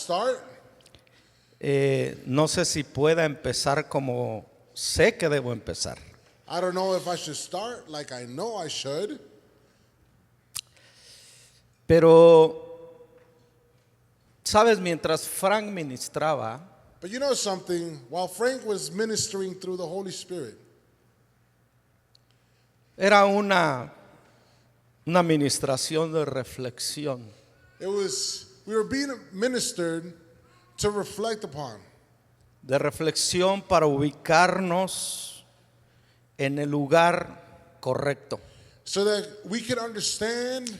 start, no sé si pueda empezar como sé que debo empezar. I don't know if I should start like I know I should. Pero, sabes, mientras Frank ministraba, But you know something? While Frank was ministering through the Holy Spirit, era una administración de reflexión. we were being ministered to reflect upon. De reflexión para ubicarnos en el lugar correcto. So that we can understand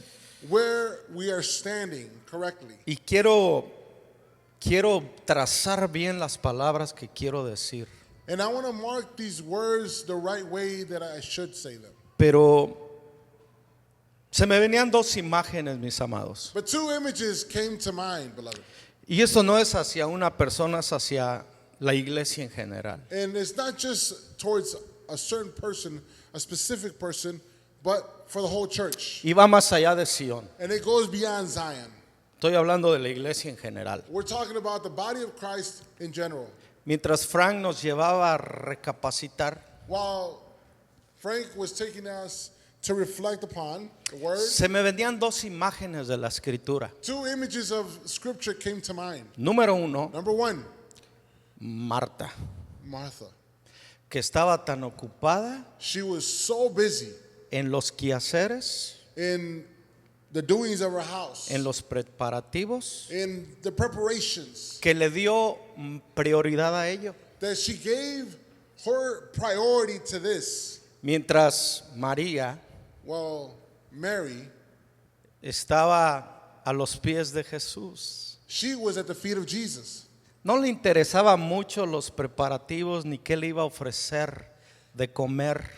where we are standing correctly. Y quiero trazar bien las palabras que quiero decir. And I want to mark these words the right way that I should say them. Pero se me venían dos imágenes, mis amados. But two images came to mind, beloved. Y esto no es hacia una persona, es hacia la iglesia en general. And it's not just towards a certain person, a specific person, but for the whole church. Y va más allá de Sion. And it goes beyond Zion. Estoy hablando de la iglesia en general. We're talking about the body of Christ in general. Mientras Frank nos llevaba a recapacitar, While Frank was taking us to reflect upon the word, se me venían dos imágenes de la escritura. two images of scripture came to mind. Número uno, Number one, Marta, Martha. que estaba tan ocupada She was so busy en los quehaceres, in the doings of her house, en los preparativos, in the preparations, que le dio prioridad a ello. that she gave her priority to this. Mientras María Well, Mary, estaba a los pies de Jesús. she was at the feet of Jesus. No le interesaba mucho los preparativos ni qué le iba a ofrecer de comer.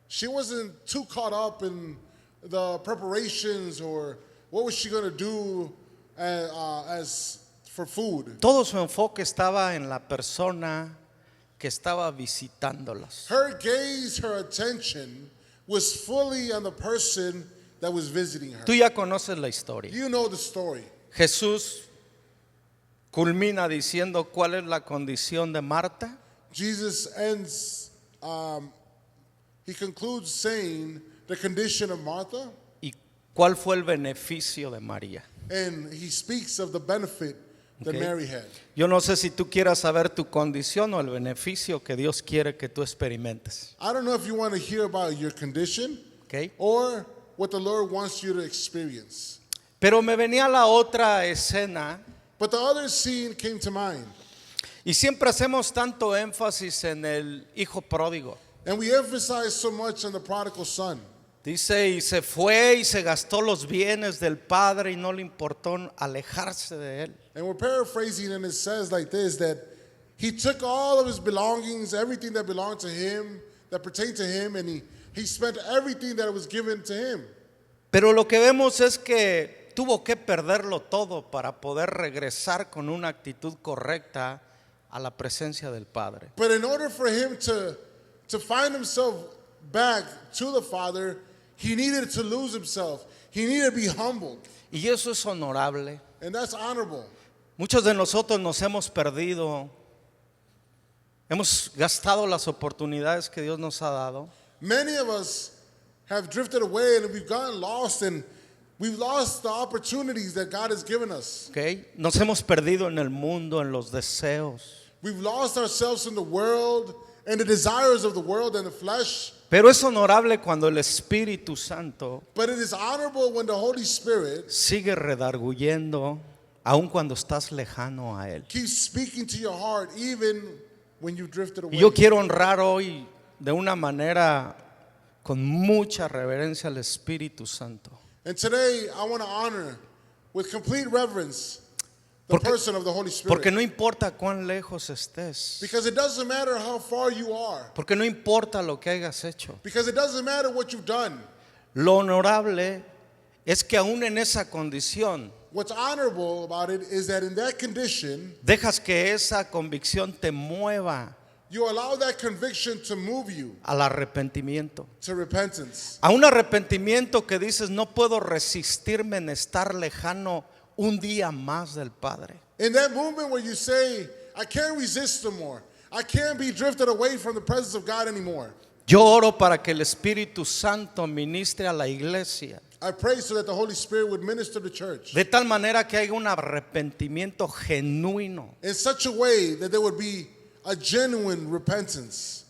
She wasn't too caught up in the preparations or what was she going to do as for food. Todo su enfoque estaba en la persona que estaba visitándolas. Her gaze, her attention was fully on the person that was visiting her. Tú ya conoces la historia. You know the story. Jesús culmina diciendo cuál es la condición de Marta. Jesus ends, he concludes saying the condition of Martha, ¿Y cuál fue el beneficio de María? and he speaks of the benefit that Okay. Mary had. Yo no sé si tú quieras saber tu condición o el beneficio que Dios quiere que tú experimentes. I don't know if you want to hear about your condition ¿Okay? or what the Lord wants you to experience. Pero me venía la otra escena But the other scene came to mind. y siempre hacemos tanto énfasis en el hijo pródigo. And we emphasize so much on the prodigal son. Dice, y se fue y se gastó los bienes del padre y no le importó alejarse de él. And we're paraphrasing, and it says like this, that he took all of his belongings, everything that belonged to him, that pertained to him, and he spent everything that was given to him. Pero lo que vemos es que tuvo que perderlo todo para poder regresar con una actitud correcta a la presencia del Padre. But in order for him to find himself back to the Father, he needed to lose himself. He needed to be humbled. Y eso es honorable. And that's honorable. Muchos de nosotros nos hemos perdido, hemos gastado las oportunidades que Dios nos ha dado. Many of us have drifted away and we've gotten lost, and we've lost the opportunities that God has given us. ¿Okay? Nos hemos perdido en el mundo, en los deseos. We've lost ourselves in the world and the desires of the world and the flesh. Pero es honorable cuando el Espíritu Santo But it is honorable when the Holy Spirit sigue redarguyendo, aun cuando estás lejano a Él. keeps speaking to your heart even when you've drifted away. Y yo quiero honrar hoy de una manera con mucha reverencia al Espíritu Santo. And today I want to honor with complete reverence the person of the Holy Spirit. Porque no importa cuán lejos estés. Because it doesn't matter how far you are. Porque no importa lo que hayas hecho. Because it doesn't matter what you've done. Lo honorable es que aún en esa condición What's honorable about it is that in that condition, dejas que esa convicción te mueva you allow that conviction to move you al arrepentimiento. to repentance. A un arrepentimiento que dices, no puedo resistirme en estar lejano un día más del Padre. In that movement where you say, I can't resist no more. I can't be drifted away from the presence of God anymore. Yo oro para que el Espíritu Santo ministre a la iglesia I pray so that the Holy Spirit would minister to the church de tal manera que haya un arrepentimiento genuino. in such a way that there would be a genuine repentance.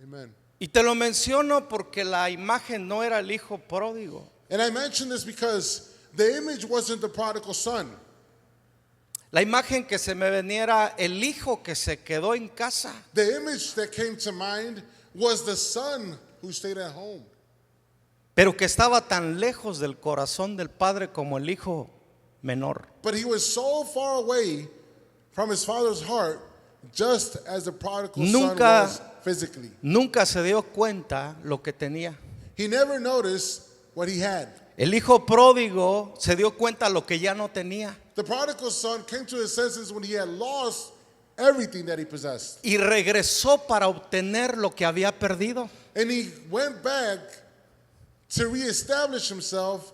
Amen. Y te lo menciono porque la imagen no era el hijo pródigo. And I mention this because the image wasn't the prodigal son. La imagen que se me venía era el hijo que se quedó en casa. The image that came to mind was the son who stayed at home, Pero que estaba tan lejos del corazón del padre como el hijo menor. but he was so far away from his father's heart, just as the prodigal son Nunca- was physically. Nunca se dio cuenta lo que tenía. He never noticed what he had. El hijo pródigo se dio cuenta lo que ya no tenía. The prodigal son came to his senses when he had lost everything that he possessed. Y regresó para obtener lo que había perdido. And he went back to reestablish himself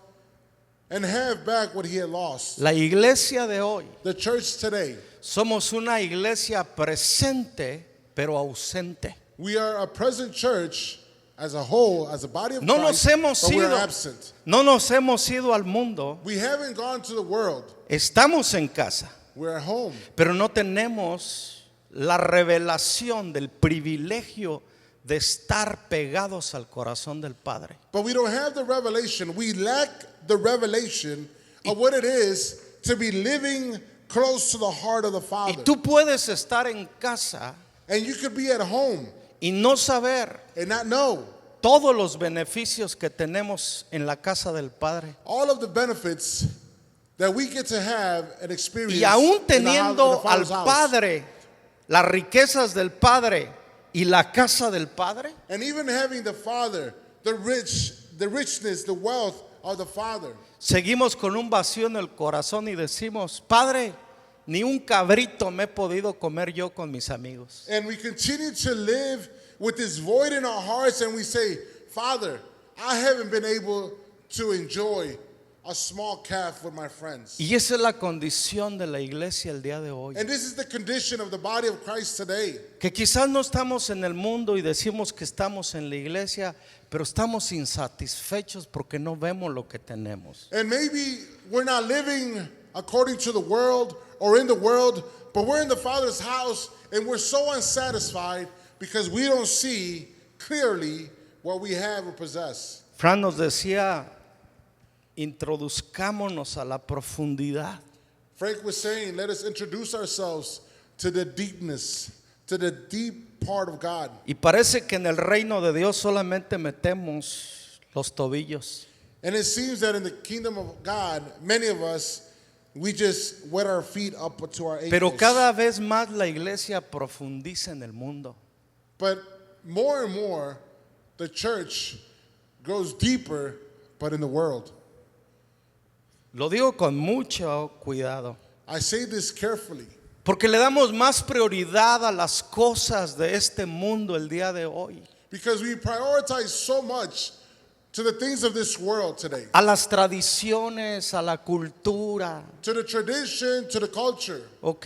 and have back what he had lost. La iglesia de hoy The church today, somos una iglesia presente pero ausente. we are a present church as a whole, as a body of No nos Christ, hemos but we're ido. absent. No nos hemos ido al mundo. We haven't gone to the world. Estamos en casa, We're at home. pero no tenemos la revelación del privilegio de estar pegados al corazón del Padre. But we don't have the revelation. We lack the revelation of what it is to be living close to the heart of the Y Father. tú puedes estar en casa And you could be at home y no saber and not know todos los beneficios que tenemos en la casa del Padre. all of the benefits that we get to have and experience Y aún in the teniendo al Father's house. Padre, las riquezas del Padre y la casa del Padre, And even having the Father, the richness, the wealth of the Father, seguimos con un vacío en el corazón y decimos, Padre, ni un cabrito me he podido comer yo con mis amigos. and we continue to live with this void in our hearts, and we say, Father, I haven't been able to enjoy a small calf with my friends. Y esa es la condición de la iglesia el día de hoy. And this is the condition of the body of Christ today. Que quizás no estamos en el mundo y decimos que estamos en la iglesia, pero estamos insatisfechos porque no vemos lo que tenemos. And maybe we're not living according to the world or in the world, but we're in the Father's house and we're so unsatisfied because we don't see clearly what we have or possess. Fran nos decía, introduzcámonos a la profundidad. Frank was saying, let us introduce ourselves to the deepness, to the deep part of God. Y parece que en el reino de Dios solamente metemos los tobillos. And it seems that in the kingdom of God, many of us, we just wet our feet up to our ankles. Pero cada vez más la iglesia profundiza en el mundo. But more and more, the church grows deeper, but in the world. Lo digo con mucho cuidado. I say this carefully Porque le damos más prioridad a las cosas de este mundo el día de hoy. because we prioritize so much to the things of this world today, A las tradiciones, a la cultura, to the tradition, to the culture. ¿ok?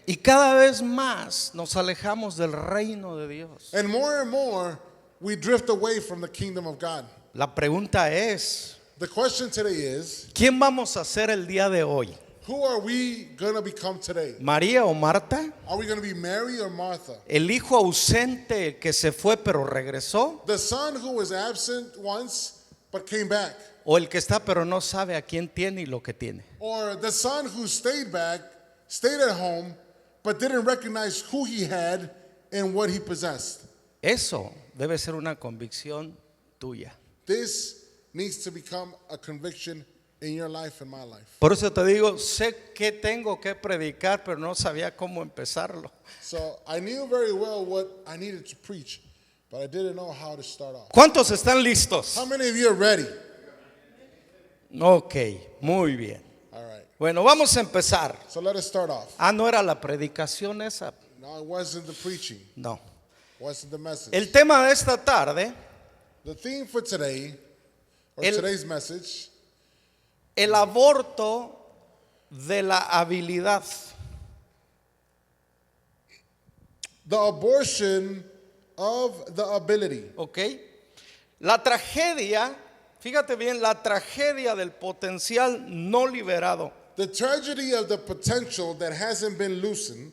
Y cada vez más nos alejamos del reino de Dios. And more, we drift away from the kingdom of God. La pregunta es, The question today is, ¿quién vamos a ser el día de hoy? who are we going to become today? ¿María o Marta? Are we going to be Mary or Martha? ¿El hijo ausente el que se fue pero regresó? The son who was absent once but came back? ¿O el que está pero no sabe a quién tiene y lo que tiene? Or the son who stayed back, stayed at home, but didn't recognize who he had and what he possessed? Eso debe ser una convicción tuya. This needs to become a conviction in your life and my life. Por eso te digo, sé que tengo que predicar, pero no sabía cómo empezarlo. So I knew very well what I needed to preach, but I didn't know how to start off. ¿Cuántos están listos? How many of you are ready? Ok, muy bien. All right. Bueno, vamos a empezar. So let us start off. Ah, ¿no era la predicación esa? No, it wasn't the preaching. No. It wasn't the message. El tema de esta tarde, The theme for today, or El- today's message, el aborto de la habilidad. The abortion of the ability. ¿Ok? La tragedia, fíjate bien, la tragedia del potencial no liberado. The tragedy of the potential that hasn't been loosened.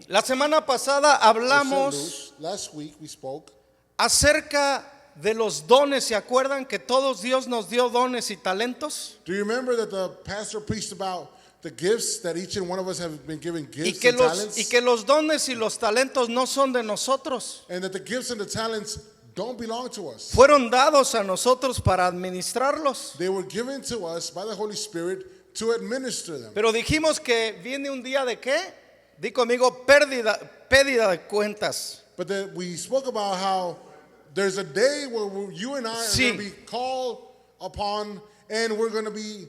La semana pasada hablamos Last week we spoke acerca de los dones. ¿Se acuerdan que todos Dios nos dio dones y talentos? Do you remember that the pastor preached about the gifts that each and one of us have been given Y gifts que, and y que talents? los dones y los talentos no son de nosotros. And that the gifts and the talents don't belong to us. Fueron dados a nosotros para administrarlos. They were given to us by the Holy Spirit to administer them. Pero dijimos que viene un día de ¿qué? Di conmigo, pérdida de cuentas. But that we spoke about how there's a day where you and I are Sí. going to be called upon, and we're going to be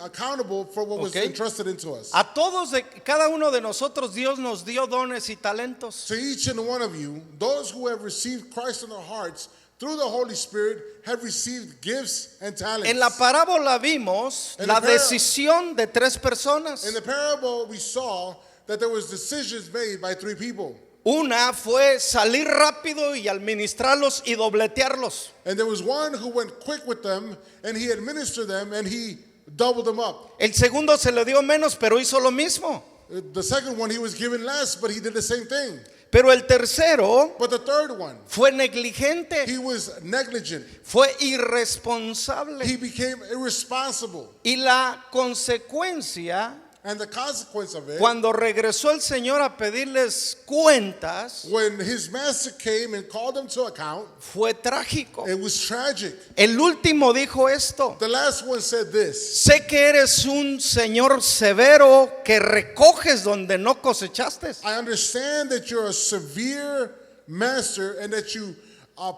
accountable for what was Okay. entrusted into us. A todos, cada uno de nosotros, Dios nos dio dones y talentos. To each and one of you, those who have received Christ in their hearts through the Holy Spirit have received gifts and talents. En la parábola vimos En la la parábola- decisión de tres personas. In the parable, we saw that there was decisions made by three people. Una fue salir rápido y administrarlos y dobletearlos. And there was one who went quick with them, and he administered them, and he doubled them up. El segundo se le dio menos, pero hizo lo mismo. The second one, he was given less, but he did the same thing. Pero el tercero But the third one, fue negligente, he was negligent. fue irresponsable. He became irresponsible. Y la consecuencia, And the consequence of it, cuando regresó el Señor a pedirles cuentas, when his master came and called him to account, fue trágico. it was tragic. El último dijo esto: The last one said this: sé que eres un Señor severo que recoges donde no cosechaste. I understand that you're a severe master and that you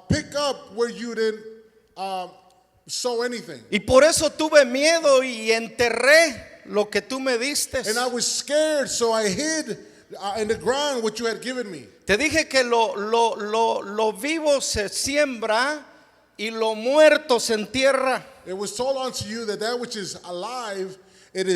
pick up where you didn't sow anything. Y por eso tuve miedo y enterré lo que tú me diste. And I was scared, so I hid in the ground what you had given me. Te dije que lo vivo se siembra y lo muerto se entierra. It was told unto you that that which is alive, it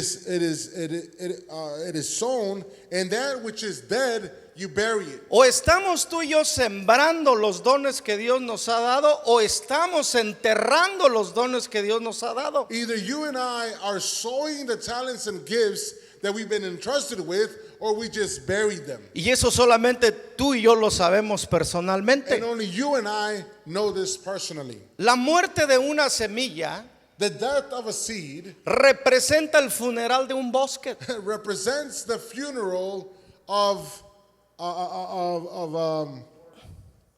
is sown, and that which is dead, you bury it. O estamos tú y yo sembrando los dones que Dios nos ha dado, o estamos enterrando los dones que Dios nos ha dado. Either you and I are sowing the talents and gifts that we've been entrusted with, or we just buried them. Y eso solamente tú y yo lo sabemos personalmente. And only you and I know this personally. La muerte de una semilla The death of a seed representa el funeral de un bosque. represents the funeral of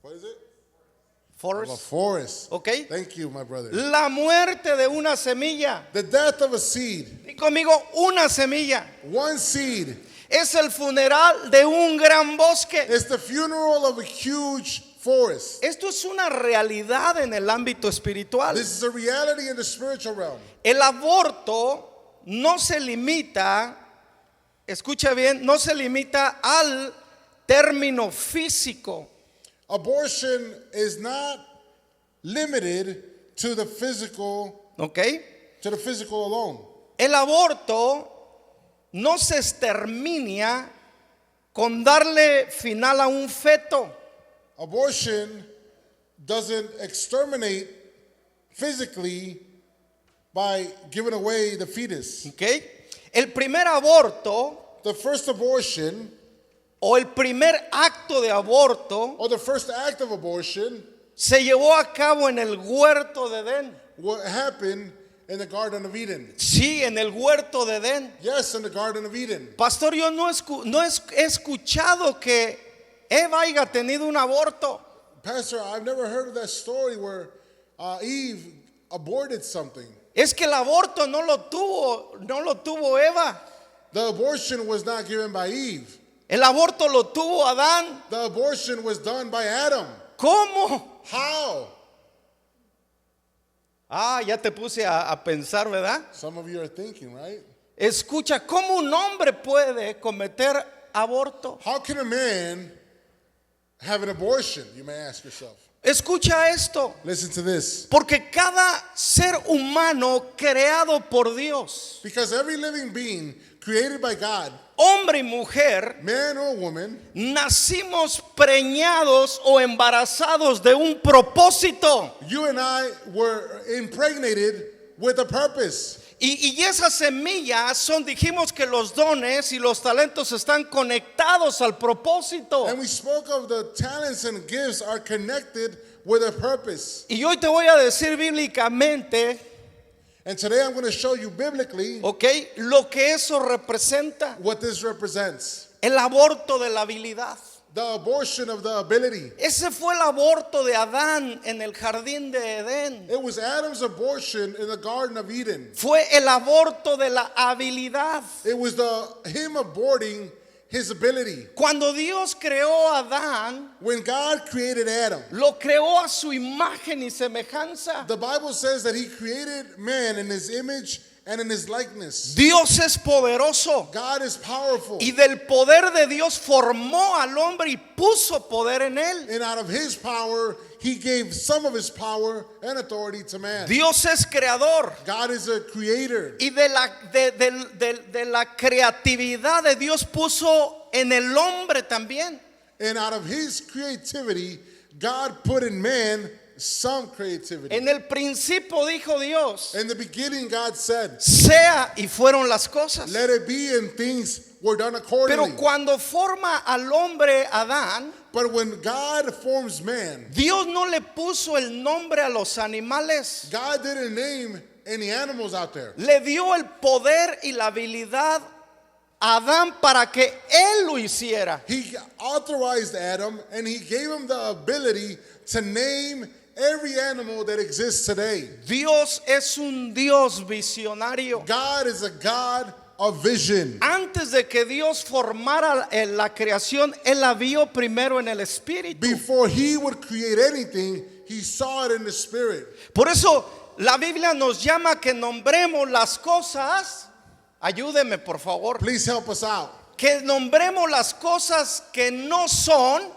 what is it? Of a Forest. forest. ¿Ok? Thank you, my brother. La muerte de una semilla. The death of a seed, Y conmigo, una semilla. one seed, Es el funeral de un gran bosque. is the funeral of a huge forest. Esto es una realidad en el ámbito espiritual. This is a reality in the spiritual realm. El aborto no se limita, escucha bien, no se limita al término físico. Abortion is not limited to the physical, ¿Ok? alone. El aborto no se extermina con darle final a un feto. Abortion doesn't exterminate physically by giving away the fetus. ¿Ok? El primer aborto The first abortion o el primer acto de aborto or the first act of abortion, se llevó a cabo en el huerto de Edén. what happened in the Garden of Eden. Sí, en el huerto de Edén. Yes, in the Garden of Eden. Pastor, yo no he escuchado que Eva haya tenido un aborto. Pastor, I've never heard of that story where Eve aborted something. Es que el aborto no lo tuvo Eva. The abortion was not given by Eve. El aborto lo tuvo Adán. The abortion was done by Adam. ¿Cómo? How? Ya te puse a pensar, ¿verdad? Some of you are thinking, right? Escucha, ¿cómo un hombre puede cometer aborto? How can a man have an abortion, you may ask yourself? Escucha esto, Listen to this. porque cada ser humano creado por Dios, Because every living being created by God, hombre y mujer, man or woman, nacimos preñados o embarazados de un propósito. you and I were impregnated with a purpose. Y esas semillas dijimos que los dones y los talentos están conectados al propósito. And we spoke of the talents and gifts are connected with a purpose. Y hoy te voy a decir bíblicamente, And today I'm going to show you biblically ok, lo que eso representa. what this represents. El aborto de la habilidad. The abortion of the ability. Ese fue el aborto de Adán en el jardín de Edén. It was Adam's abortion in the Garden of Eden. Fue el aborto de la habilidad. It was him aborting his ability. Cuando Dios creó a Adán, When God created Adam, lo creó a su imagen y semejanza. the Bible says that he created man in his image and in his likeness. Dios es poderoso. God is powerful. Y del poder de Dios formó al hombre y puso poder en él. And out of his power, he gave some of his power and authority to man. Dios es creador. God is a creator. Y de la creatividad de Dios puso en el hombre también. And out of his creativity, God put in man some creativity. En el principio dijo Dios, In the beginning, God said, sea, y fueron las cosas. let it be, and things were done Pero accordingly. cuando forma al hombre Adán, But when God forms man, Dios no le puso el nombre a los animales. God didn't name any animals out there. Le dio el poder y la habilidad a Adán para que él lo hiciera. He authorized Adam and he gave him the ability to name every animal that exists today. Dios es un Dios visionario. God is a God of vision. Antes de que Dios formara la creación, Él la vio primero en el Espíritu. Before he would create anything, he saw it in the spirit. Por eso la Biblia nos llama que nombremos las cosas. Ayúdeme, por favor. Please help us out. Que nombremos las cosas que no son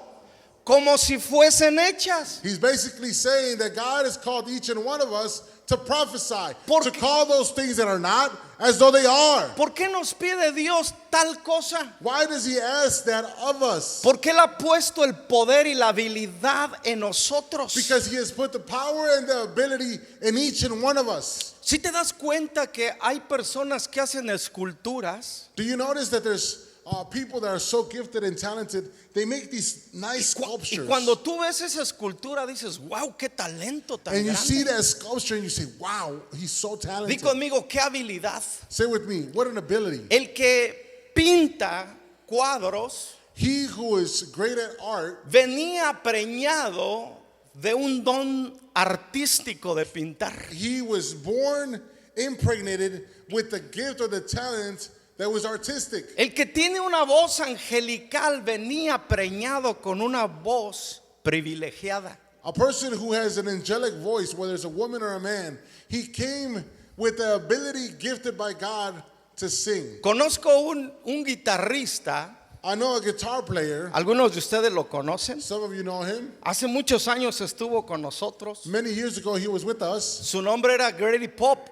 como si fuesen hechas. He's basically saying that God has called each and one of us to prophesy, to Porque- call those things that are not as though they are. ¿Por qué nos pide Dios tal cosa? Why does he ask that of us? Porque Él ha puesto el poder y la habilidad en nosotros. Because he has put the power and the ability in each and one of us. Si te das cuenta que hay personas que hacen esculturas Do you notice that there's people that are so gifted and talented, they make these nice y sculptures. cuando tú ves esa escultura dices, wow, qué talento tan And you see grande. that sculpture and you say, wow, he's so Di talented. conmigo, qué habilidad. Say with me, what an ability. El que pinta cuadros He who is great at art venía preñado de un don artístico de pintar. he was born impregnated with the gift or the talent that was artistic. El que tiene una voz angelical venía preñado con una voz privilegiada. A person who has an angelic voice, whether it's a woman or a man, he came with the ability gifted by God to sing. Conozco un guitarrista, I know a guitar player. algunos de ustedes lo conocen. Some of you know him. Hace muchos años estuvo con nosotros. Many years ago, he was with us. Su nombre era Grady Pop.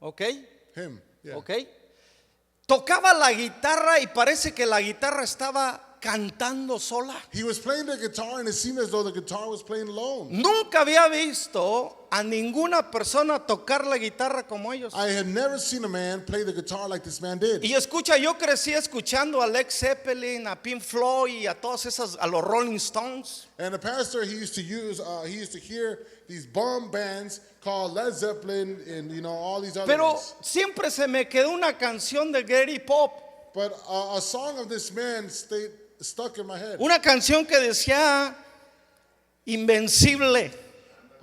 ¿Ok? Him. Yeah. ¿Ok? Tocaba la guitarra y parece que la guitarra estaba cantando sola. He was playing the guitar and it seemed as though the guitar was playing alone. Nunca había visto a ninguna persona tocar la guitarra como ellos. I had never seen a man play the guitar like this man did. Y escucha, yo crecí escuchando a Led Zeppelin, a Pink Floyd y a todas esas, a los Rolling Stones. And the pastor, he used to hear these bomb bands called Led Zeppelin and all these other Pero ones. siempre se me quedó una canción de Grady Pop. But a song of this man stayed stuck in my head. Una canción que decía Invencible.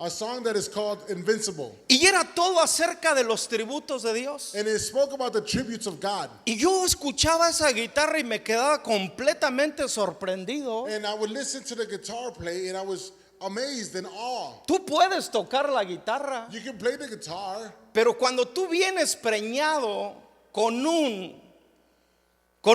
A song that is called Invincible. Y era todo acerca de los tributos de Dios. And it spoke about the tributes of God. Y yo escuchaba esa guitarra y me quedaba completamente sorprendido. And I would listen to the guitar play and I was amazed and awe. Tú puedes tocar la guitarra, You can play the guitar, pero cuando tú vienes preñado con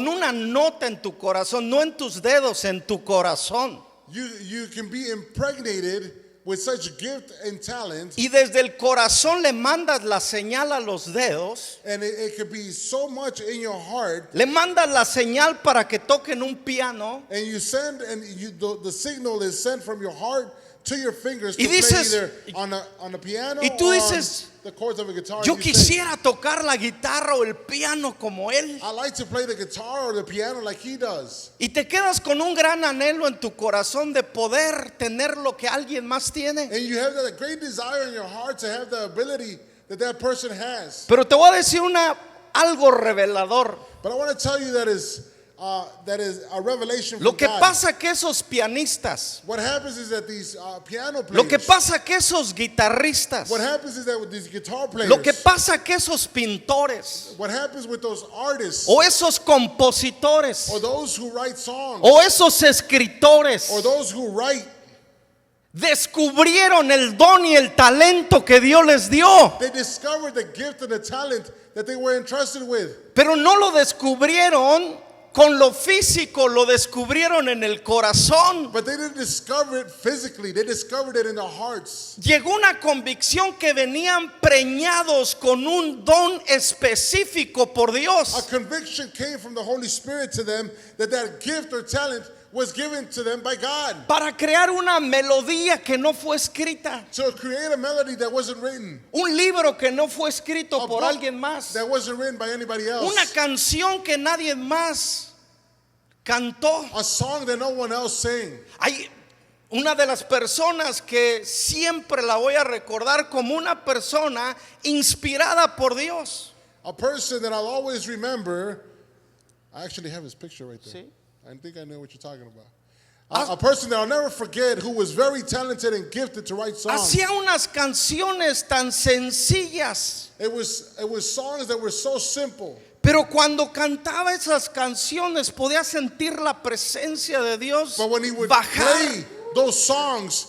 una nota en tu corazón, no en tus dedos, en tu corazón. you can be impregnated with such gift and talent, y desde el corazón le mandas la señal a los dedos, and it could be so much in your heart, le mandas la señal para que toquen un piano, and you send, and the signal is sent from your heart to your fingers to y dices, play either on the piano y tú or dices, on the chords of a guitar. yo You say, quisiera tocar la guitarra o el piano como él. I like to play the guitar or the piano like he does. Y te quedas con un gran anhelo en tu corazón de poder tener lo que alguien más tiene. And you have that great desire in your heart to have the ability that that person has. Pero te voy a decir algo revelador. But I want to tell you that is a revelation Lo from que God. pasa que esos pianistas, What happens is that these piano players, lo que pasa que esos guitarristas, what happens is that with these guitar players, lo que pasa que esos pintores, what happens with those artists, o esos compositores, or those who write songs, o esos escritores, or those who write, descubrieron el don y el talento que Dios les dio, they discovered the gift and the talent that they were entrusted with. pero no lo descubrieron con lo físico, lo descubrieron en el corazón. But they didn't discover it physically, they discovered it in their hearts. Llegó una convicción que venían preñados con un don específico por A Dios. conviction came from the Holy Spirit to them that that gift or talent was given to them by God Para crear una melodía que no fue escrita, to create a melody that wasn't written, un libro que no fue escrito a por book alguien más, that wasn't written by anybody else, una canción que nadie más cantó. a song that no one else sang. Hay una de las personas que siempre la voy a recordar como una persona inspirada por Dios. A person that I'll always remember. I actually have his picture right there. Sí. I think I know what you're talking about. A person that I'll never forget, who was very talented and gifted to write songs. Hacía unas canciones tan sencillas, It was songs that were so simple. pero cuando cantaba esas canciones podía sentir la presencia de Dios But when he would bajar. play those songs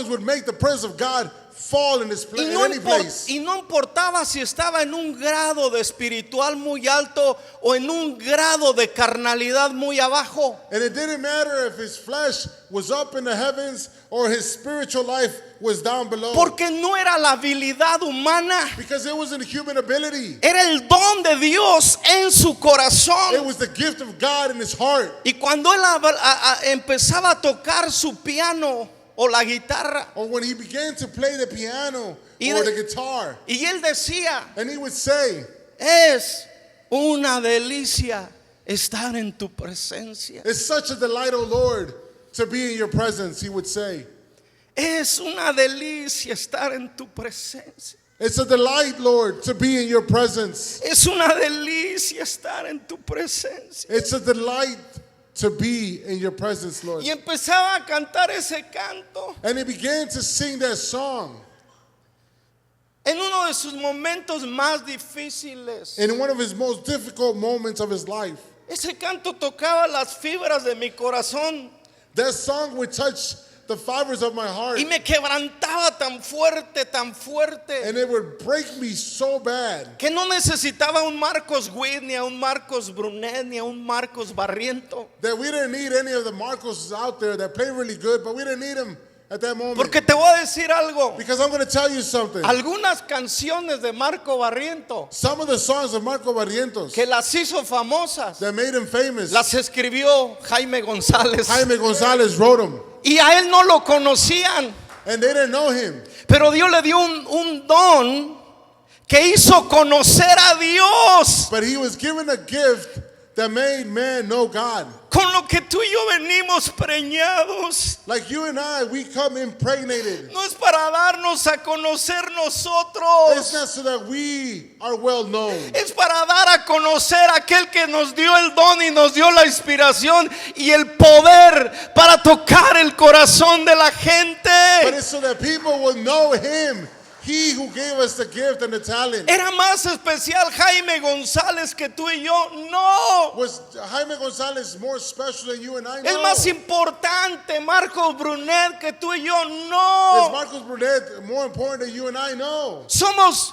would make the presence of God fall in Y in no, any place. y no importaba si estaba en un grado de espiritual muy alto o en un grado de carnalidad muy abajo. And it didn't matter if his flesh was up in the heavens or his spiritual life was down below. Porque no era la habilidad humana, Because it wasn't human ability. era el don de Dios en su It corazón. was the gift of God in his heart. Y cuando él empezaba a tocar su piano o la guitarra, Or when he began to play the piano Y or de- the guitar, y él decía, and he would say, es una delicia estar en tu presencia. "It's such a delight, O Lord, to be in your presence," he would say. Es una delicia estar en tu presencia. It's a delight, Lord, to be in your presence. Es una delicia estar en tu presencia. It's a delight to be in your presence, Lord. Y empezaba a cantar ese canto And he began to sing that song en uno de sus momentos más difíciles. in one of his most difficult moments of his life. Ese canto tocaba las fibras de mi corazón That song would touch the fibers of my heart, y me quebrantaba tan fuerte, and it would break me so bad que no necesitaba un Marcos Witt, ni a un Marcos Brunet, ni a un Marcos Barriento. that we didn't need any of the Marcos out there that play really good, but we didn't need them at that moment. Porque te voy a decir algo. Because I'm going to tell you something. Algunas canciones de Marco Barriento Some of the songs of Marco Barrientos que las hizo famosas, that made him famous, las escribió Jaime González. Jaime Gonzalez wrote them, Y a él no lo conocían, and they didn't know him. pero Dios le dio un don que hizo conocer a Dios. But he was given a gift that made man know God. Con lo que tú y yo venimos preñados. Like you and I, we come impregnated. No es para darnos a conocer It's nosotros. not so that we are well known. Es para dar a conocer a aquel que nos dio el don y nos dio la inspiración y el poder para tocar el corazón de la But gente. it's so that people will know him, he who gave us the gift and the talent. Era más especial Jaime González que tú y yo. No. Was Jaime Gonzalez more special than you and I? Es No. más importante Marcos Brunet que tú y yo. Is No. Marcos Brunet more important than you and I? No. Somos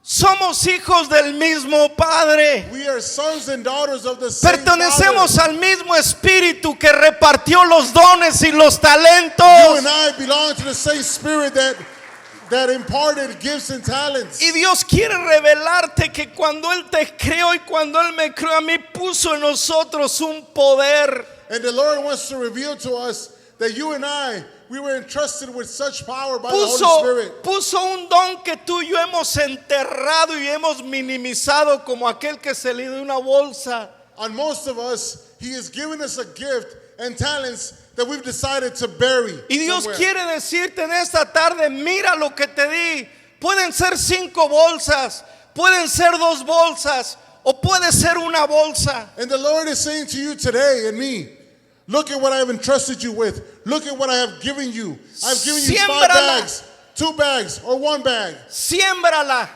Somos hijos del mismo Padre. We are sons and daughters of the same Pertenecemos Father. al mismo Espíritu que repartió los dones y los You talentos. and I belong to the same Spirit that imparted gifts and talents. Y Dios quiere revelarte que cuando Él te creó y cuando Él me creó a mí, puso en nosotros un poder. And the Lord wants to reveal to us that you and I, we were entrusted with such power by the Holy Spirit. Puso un don que tú y yo hemos enterrado y hemos minimizado como aquel que se le dio una bolsa. On most of us, He has given us a gift and talents that we've decided to bury Y Dios somewhere. quiere decirte en esta tarde, mira lo que te di. Pueden ser 5 bolsas, pueden ser 2 bolsas o puede ser una bolsa. And the Lord is saying to you today and me, look at what I have entrusted you with. Look at what I have given you. I've given you 5 Siémbrala. bags, 2 bags, or 1 bag. Siémbrala,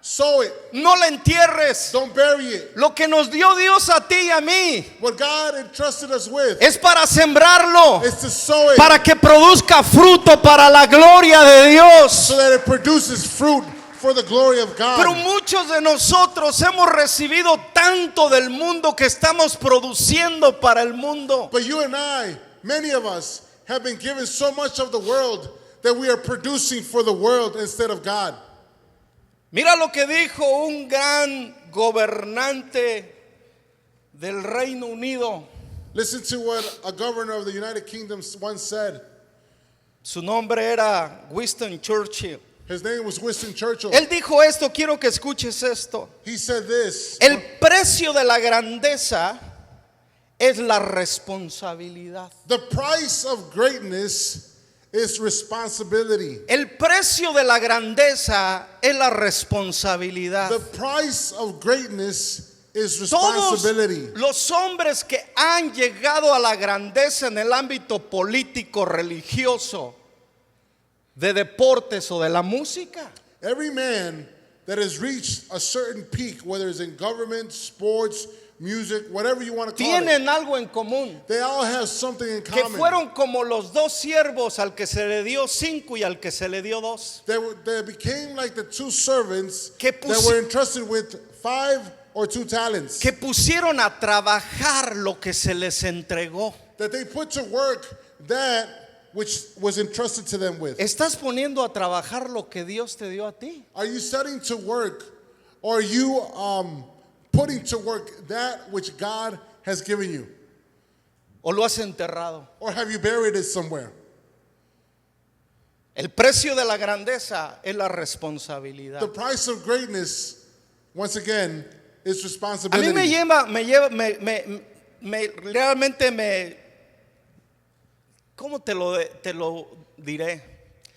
Sow it. no la entierres. Don't bury it. Lo que nos dio Dios a ti y a mí What God entrusted us with es para sembrarlo, is to sow it para que produzca fruto para la gloria de Dios. so that it produces fruit for the glory of Pero God. muchos de nosotros hemos recibido tanto del mundo que estamos produciendo para el mundo. But you and I, many of us, have been given so much of the world that we are producing for the world instead of God. Mira lo que dijo un gran gobernante del Reino Unido. Listen to what a governor of the United Kingdom once said. Su nombre era Winston Churchill. His name was Winston Churchill. Él dijo esto, quiero que escuches esto. He said this: El precio de la grandeza es la responsabilidad. the price of greatness is responsibility. El precio de la grandeza es la responsabilidad. The price of greatness is Todos responsibility. los hombres que han llegado a la grandeza en el ámbito político, religioso, de deportes o de la música, Every man that has reached a certain peak, whether it's in government, sports, music, whatever you want to call it, tienen algo en común. they all have something in Que common. fueron como los 2 siervos, al que se le dio 5 y al que se le dio 2. They became like the 2 servants Que that were entrusted with 5 or 2 talents. Que pusieron a trabajar lo que se les entregó. That they put to work that which was entrusted to them with. ¿Estás poniendo a trabajar lo que Dios te dio a ti? Are you setting to work, or are you putting to work that which God has given you? ¿O lo has enterrado? Or have you buried it somewhere? El precio de la grandeza es la The responsabilidad. price of greatness, once again, is A mí responsibility. realmente ¿cómo te lo diré?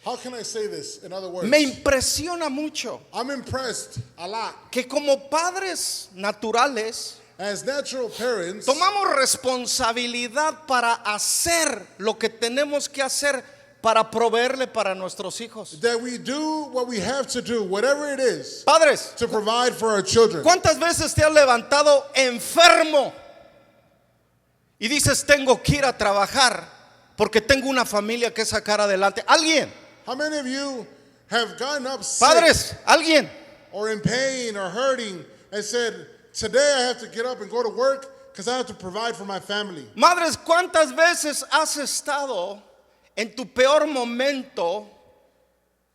How can I say this in other words? Me impresiona mucho I'm impressed a lot. que como padres naturales As natural parents, tomamos responsabilidad para hacer lo que tenemos que hacer para proveerle para nuestros hijos. that we do what we have to do, whatever it is, Padres, to provide for our children. ¿cuántas veces te has levantado enfermo y dices tengo que ir a trabajar porque tengo una familia que sacar adelante? ¿Alguien? How many of you have gotten up sick Padres, ¿alguien? or in pain or hurting and said, today I have to get up and go to work because I have to provide for my family? Madres, ¿cuántas veces has estado en tu peor momento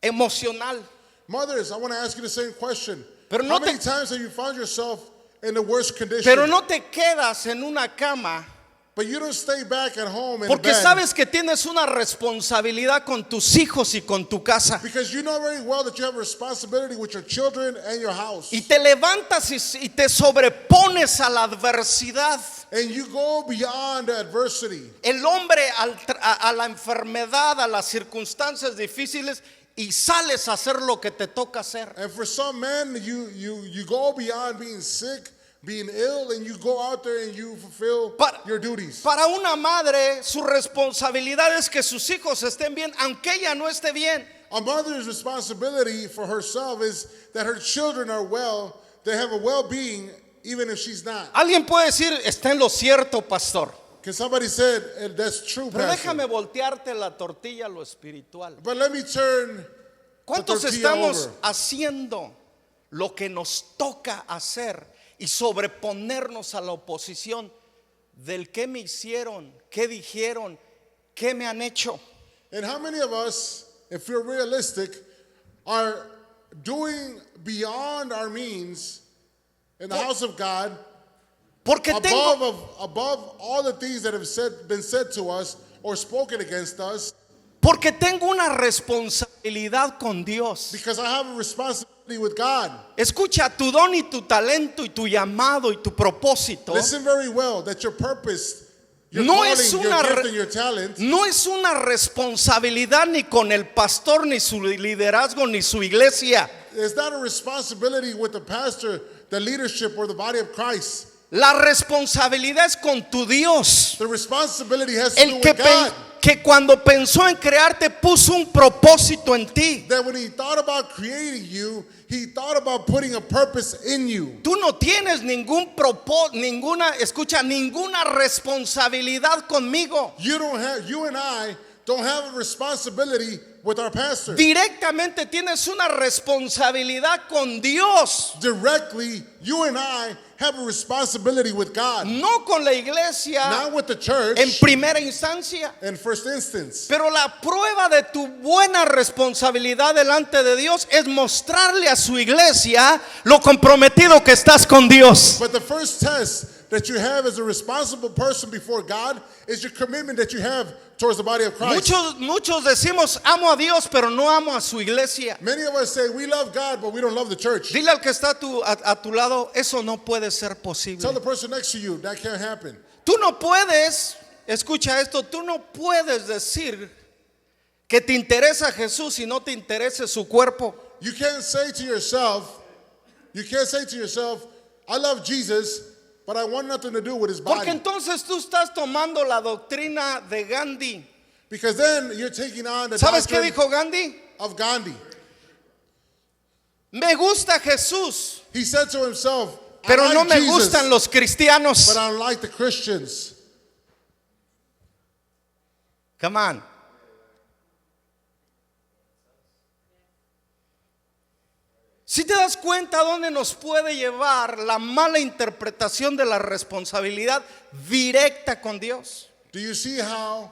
emocional? Mothers, I want to ask you the same question. Pero How no many te- times have you found yourself in the worst condition? Pero no te quedas en una cama But you don't stay back at home in porque bed sabes que tienes una responsabilidad con tus hijos y con tu casa. because you know very well that you have a responsibility with your children and your house. Y te levantas y te sobrepones a la adversidad. And you go beyond adversity. El hombre a la enfermedad, a las circunstancias difíciles y sales a hacer lo que te toca hacer. And for some men, you go beyond being sick, being ill, and you go out there and you fulfill your duties. Para una madre, su responsabilidad es que sus hijos estén bien, aunque ella no esté bien. A mother's responsibility for herself is that her children are well, they have a well-being, even if she's not. Alguien puede decir, está en lo cierto, pastor. Because somebody said, that's true, Pero Pastor. déjame voltearte la tortilla a lo espiritual. But let me turn ¿Cuántos tortilla estamos over. haciendo lo que nos toca hacer y sobreponernos a la oposición del qué me hicieron, qué dijeron, qué me han hecho. And how many of us, if we're realistic, are doing beyond our means in the house of God, Porque tengo, above all the things that have been said to us or spoken against us, porque tengo una responsabilidad con Dios. because I have a responsibility with God. Escucha, tu don y tu talento y tu llamado y tu propósito Listen very well that your purpose, your no calling, es your una gift, and your talent no es una responsabilidad ni con el pastor, ni su liderazgo, ni su iglesia. is not a responsibility with the pastor, the leadership, or the body of Christ. La responsabilidad es con tu Dios. The responsibility has to do El que, with God. que cuando pensó en crearte puso un propósito en ti. That when he thought about creating you, he thought about putting a purpose in you. Tú no tienes ninguna responsabilidad conmigo. You and I don't have a responsibility with our pastor. Directamente tienes una responsabilidad con Dios, Directly, you and I have a responsibility with God, no con la iglesia not with the church en primera instancia. in first instance. Pero la prueba de tu buena responsabilidad delante de Dios es mostrarle a su iglesia lo comprometido que estás con Dios. But the first test that you have as a responsible person before God is your commitment that you have towards the body of Christ. Muchos decimos amo a Dios pero no amo a su iglesia. Many of us say we love God, but we don't love the church. Dile al que está a tu lado, eso no puede ser Tell posible. the person next to you that can't happen. Tú no puedes, escucha esto, tú no puedes decir que te interesa Jesús y no te interese su cuerpo. You can't say to yourself, I love Jesus, but I want nothing to do with his Porque body. entonces tú estás tomando la doctrina de Gandhi. Because then you're taking on the ¿Sabes qué doctrine dijo Gandhi? of Gandhi. Me gusta Jesús, He said to himself, pero I no like me Jesus, gustan los cristianos. but I don't like the Christians. Come on. Si te das cuenta dónde nos puede llevar la mala interpretación de la responsabilidad directa con Dios. Do you see how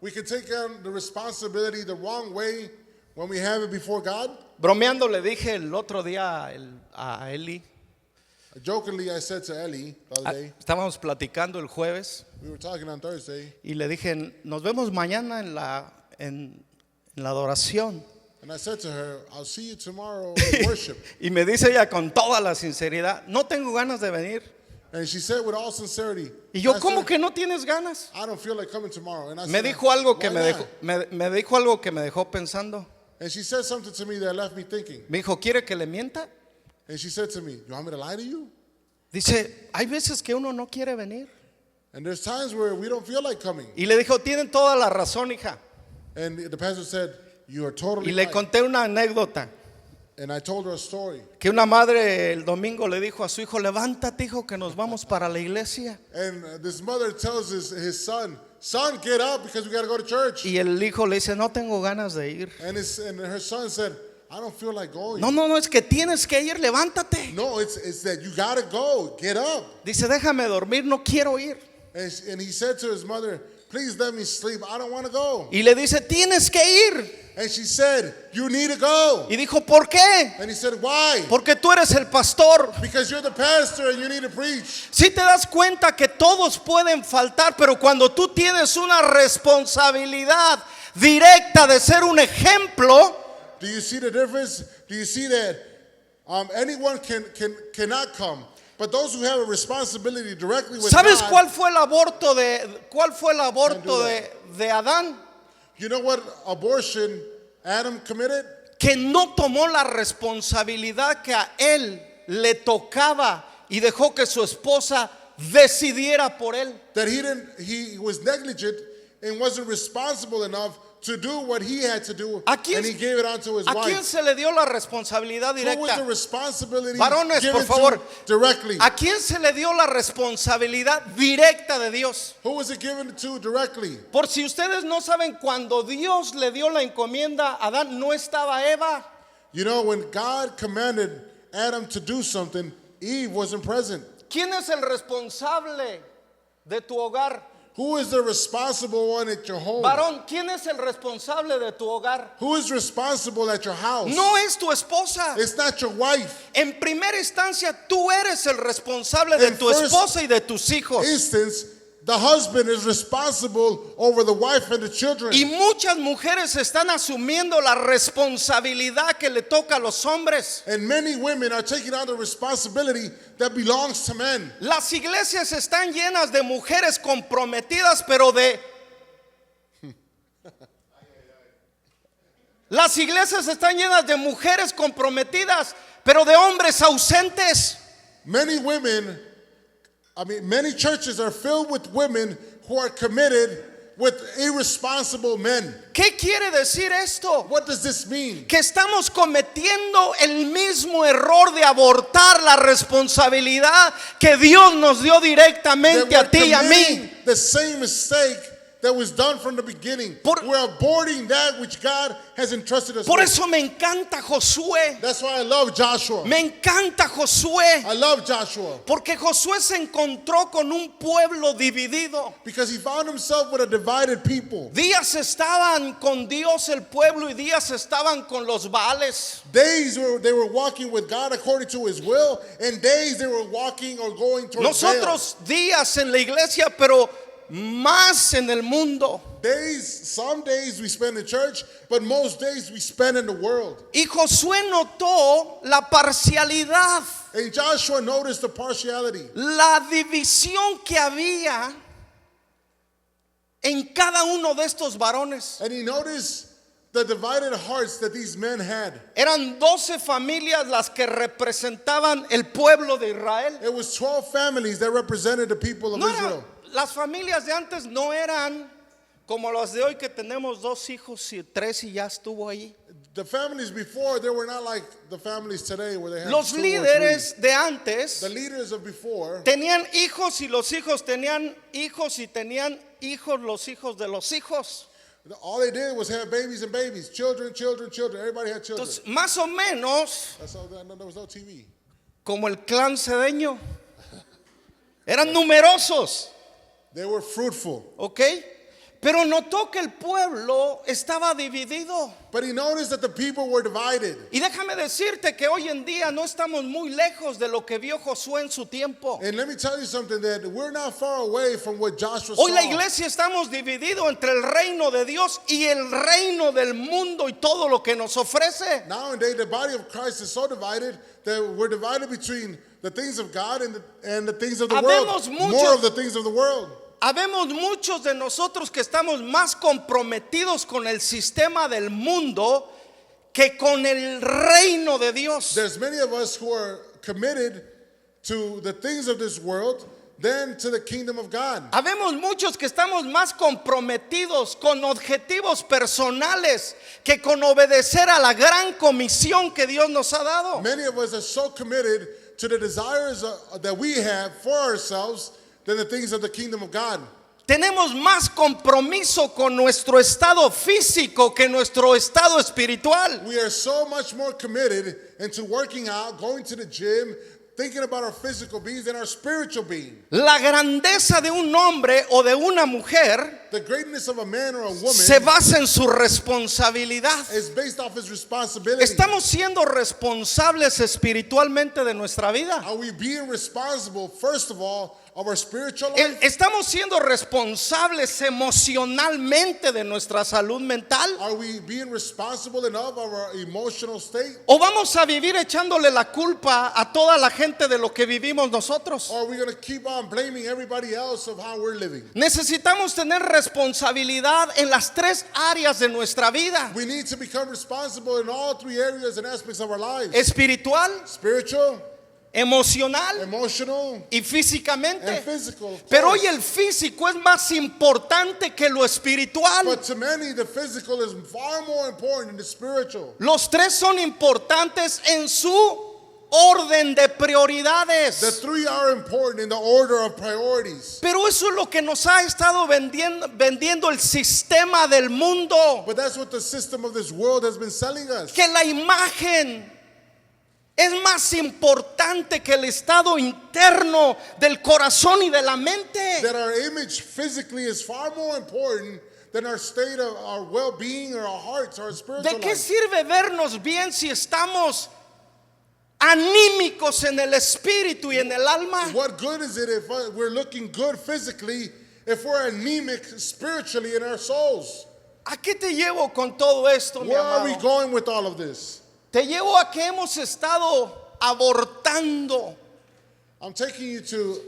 we can take on the responsibility the wrong way when we have it before God? Bromeando le dije el otro día a Eli, Jokingly, I said to Ellie the other day, estábamos platicando el jueves we were talking on Thursday, y le dije, nos vemos mañana en la adoración. and I said to her, I'll see you tomorrow in worship. Y me dice ella con toda la sinceridad, no tengo ganas de venir. And she said with all sincerity, Y yo, Pastor, ¿cómo que no tienes ganas? I don't feel like coming tomorrow. And I Me said, dijo algo que "Why me not?" dijo algo que me dejó pensando. And she said something to me that left me thinking. Me dijo, ¿quiere que le mienta? And she said to me, you want me to lie to you? Dice, hay veces que uno no quiere venir. And there's times where we don't feel like coming. Y le dijo, tienen toda la razón, hija. And the pastor said, you are totally Y le right. conté una anécdota. And I told her a story. Que una madre el domingo le dijo a su hijo, levántate, hijo, que nos vamos para la iglesia. And this mother tells his son, get up because we got to go to church. Y el hijo le dice, no tengo ganas de ir. And her son said, I don't feel like going. No, es que tienes que ir, levántate. No, it's that you got to go. Get up. Dice, déjame dormir, no quiero ir. And he said to his mother, please let me sleep. I don't want to go. Y le dice, tienes que ir. And she said, you need to go. Y dijo, ¿por qué? And he said, why? Porque tú eres el pastor. Because you're the pastor and you need to preach. Si te das cuenta que todos pueden faltar, pero cuando tú tienes una responsabilidad directa de ser un ejemplo, Do you see the difference? Do you see that anyone cannot come, but those who have a responsibility directly with ¿sabes God, cuál fue el aborto de Adán? you know what abortion Adam committed? Que no tomó la responsabilidad que a él le tocaba y dejó que su esposa decidiera por él. That he was negligent and wasn't responsible enough to do what he had to do, ¿A quién- and he gave it on to his ¿A quién wife. se le dio la responsabilidad Who was directa? the responsibility Varones, given por favor. to directly? ¿A quién se le dio la responsabilidad directa de Dios? Who was it given to directly? Por si ustedes no saben, cuando Dios le dio la encomienda a Adán, no estaba Eva. You know, when God commanded Adam to do something, Eve wasn't present. ¿Quién es el responsable de tu hogar? Who is the responsible one at your home? Varón, ¿quién es el responsable de tu hogar? Who is responsible at your house? No es tu esposa. It's not your wife. En primera instancia, tú eres el responsable de In tu first esposa y de tus hijos. Instance, the husband is responsible over the wife and the children. Y muchas mujeres están asumiendo la responsabilidad que le toca a los hombres. And many women are taking on the responsibility that belongs to men. Las iglesias están llenas de mujeres comprometidas, pero de... Las iglesias están llenas de mujeres comprometidas, pero de hombres ausentes. Many churches are filled with women who are committed with irresponsible men. ¿Qué quiere decir esto? What does this mean? Que estamos cometiendo el mismo error de abortar la responsabilidad que Dios nos dio directamente a That ti y we're a committing mí. the same mistake that was done from the beginning. We're aborting that which God has entrusted us Por with. eso me encanta Josué. That's why I love Joshua. Me encanta Josué. I love Joshua Porque Josué se encontró con un pueblo dividido. because he found himself with a divided people. Días estaban con Dios el pueblo y días estaban con los Baales. Days they were walking with God according to his will, and days they were walking or going towards Baal. Nosotros días en la iglesia, pero más en el mundo. Some days we spend in church, but most days we spend in the world. Y Josué notó la parcialidad, And Joshua noticed the partiality, la división que había en cada uno de estos varones. and he noticed the divided hearts that these men had. Eran 12 familias las que representaban el pueblo de Israel. It was 12 families that represented the people of No Israel. las familias de antes no eran como las de hoy, que tenemos 2 hijos y 3 y ya estuvo ahí. The families before, they were not like the families today where they had Los 2 or líderes 3. de antes The leaders of before, tenían hijos y los hijos tenían hijos y tenían hijos los hijos de los hijos. all they did was have babies and babies, children. Everybody had children. Entonces, más o menos That's all. There was no TV. como el clan cedeño. Eran numerosos, They were fruitful. ¿ok? Pero notó que el pueblo estaba dividido. But he noticed that the people were divided. Y déjame decirte que hoy en día no estamos muy lejos de lo que vio Josué en su tiempo. And let me tell you something, that we're not far away from what Joshua Hoy la saw. iglesia estamos divididos entre el reino de Dios y el reino del mundo y todo lo que nos ofrece. Nowadays, the body of Christ is so divided that we're divided between the things of God and the things of the Habemos world. muchos- More of the things of the world. Habemos muchos de nosotros que estamos más comprometidos con el sistema del mundo que con el reino de Dios. There's many of us who are committed to the things of this world than to the kingdom of God. Habemos muchos que estamos más comprometidos con objetivos personales que con obedecer a la gran comisión que Dios nos ha dado. Many of us are so committed to the desires that we have for ourselves than the things of the kingdom of God. Tenemos más compromiso con nuestro estado físico que nuestro estado espiritual. We are so much more committed into working out, going to the gym, thinking about our physical beings than our spiritual being. La grandeza de un hombre o de una mujer The greatness of a man or a woman se basa en su responsabilidad. is based off his responsibility. ¿Estamos siendo responsables espiritualmente de nuestra vida? Are we being responsible, first of all, of our spiritual life? ¿Estamos siendo responsables emocionalmente de nuestra salud mental? Are we being responsible enough of our emotional state? ¿O vamos a vivir echándole la culpa a toda la gente de lo que vivimos nosotros? Or are we going to keep on blaming everybody else of how we're living? Necesitamos tener responsabilidad en las 3 áreas de nuestra vida: We need to become responsible in all 3 areas and aspects of our lives. espiritual, Spiritual, emocional emotional, y físicamente. and physical. of Pero course. hoy el físico es más importante que lo espiritual. But to many, the physical is far more important than the spiritual. Los 3 son importantes en su orden de The prioridades. 3 are important in the order of priorities. Pero eso es lo que nos ha estado vendiendo el sistema del mundo. But that's what the system of this world has been selling us. Que la imagen es más importante que el estado interno del corazón y de la mente. That our image physically is far more important than our state of our well-being or our hearts, our spiritual ¿De qué life. sirve vernos bien si estamos anímicos en el espíritu y en el alma? What good is it if we're looking good physically if we're anemic spiritually in our souls? ¿A qué te llevo con todo esto, mi Where are we amado? going with all of this? Te llevo a que hemos estado abortando I'm taking you to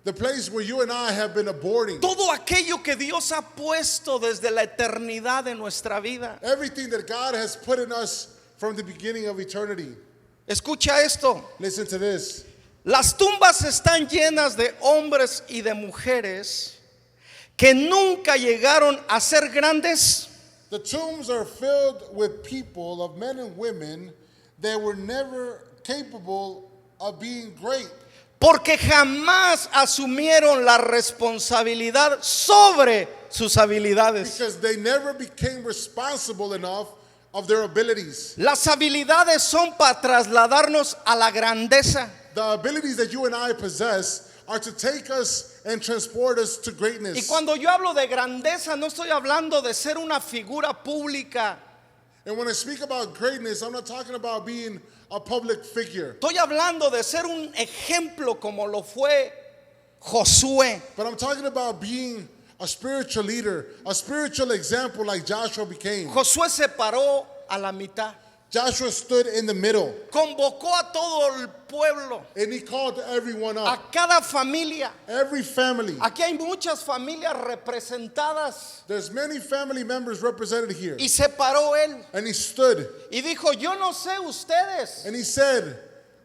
the place where you and I have been aborting. todo aquello que Dios ha puesto desde la eternidad en nuestra vida. Everything that God has put in us from the beginning of eternity. Escucha esto. Listen to this. Las tumbas están llenas de hombres y de mujeres que nunca llegaron a ser grandes, The tombs are filled with people, of men and women, that were never capable of being great porque jamás asumieron la responsabilidad sobre sus habilidades. because they never became responsible enough of their abilities. Las habilidades son para trasladarnos a la grandeza. The abilities that you and I possess are to take us and transport us to Y greatness. cuando yo hablo de grandeza, no estoy hablando de ser una figura pública. And when I speak about greatness, I'm not talking about being a public figure, Estoy hablando de ser un ejemplo como lo fue Josué. but I'm talking about being a spiritual leader, a spiritual example like Joshua became. Josué se paró a la mitad. Joshua stood in the middle Convocó a todo el pueblo, and he called everyone a up, cada familia. every family. Aquí hay muchas familias representadas. There's many family members represented here. Y se paró él And he stood y dijo, yo no sé ustedes. and he said,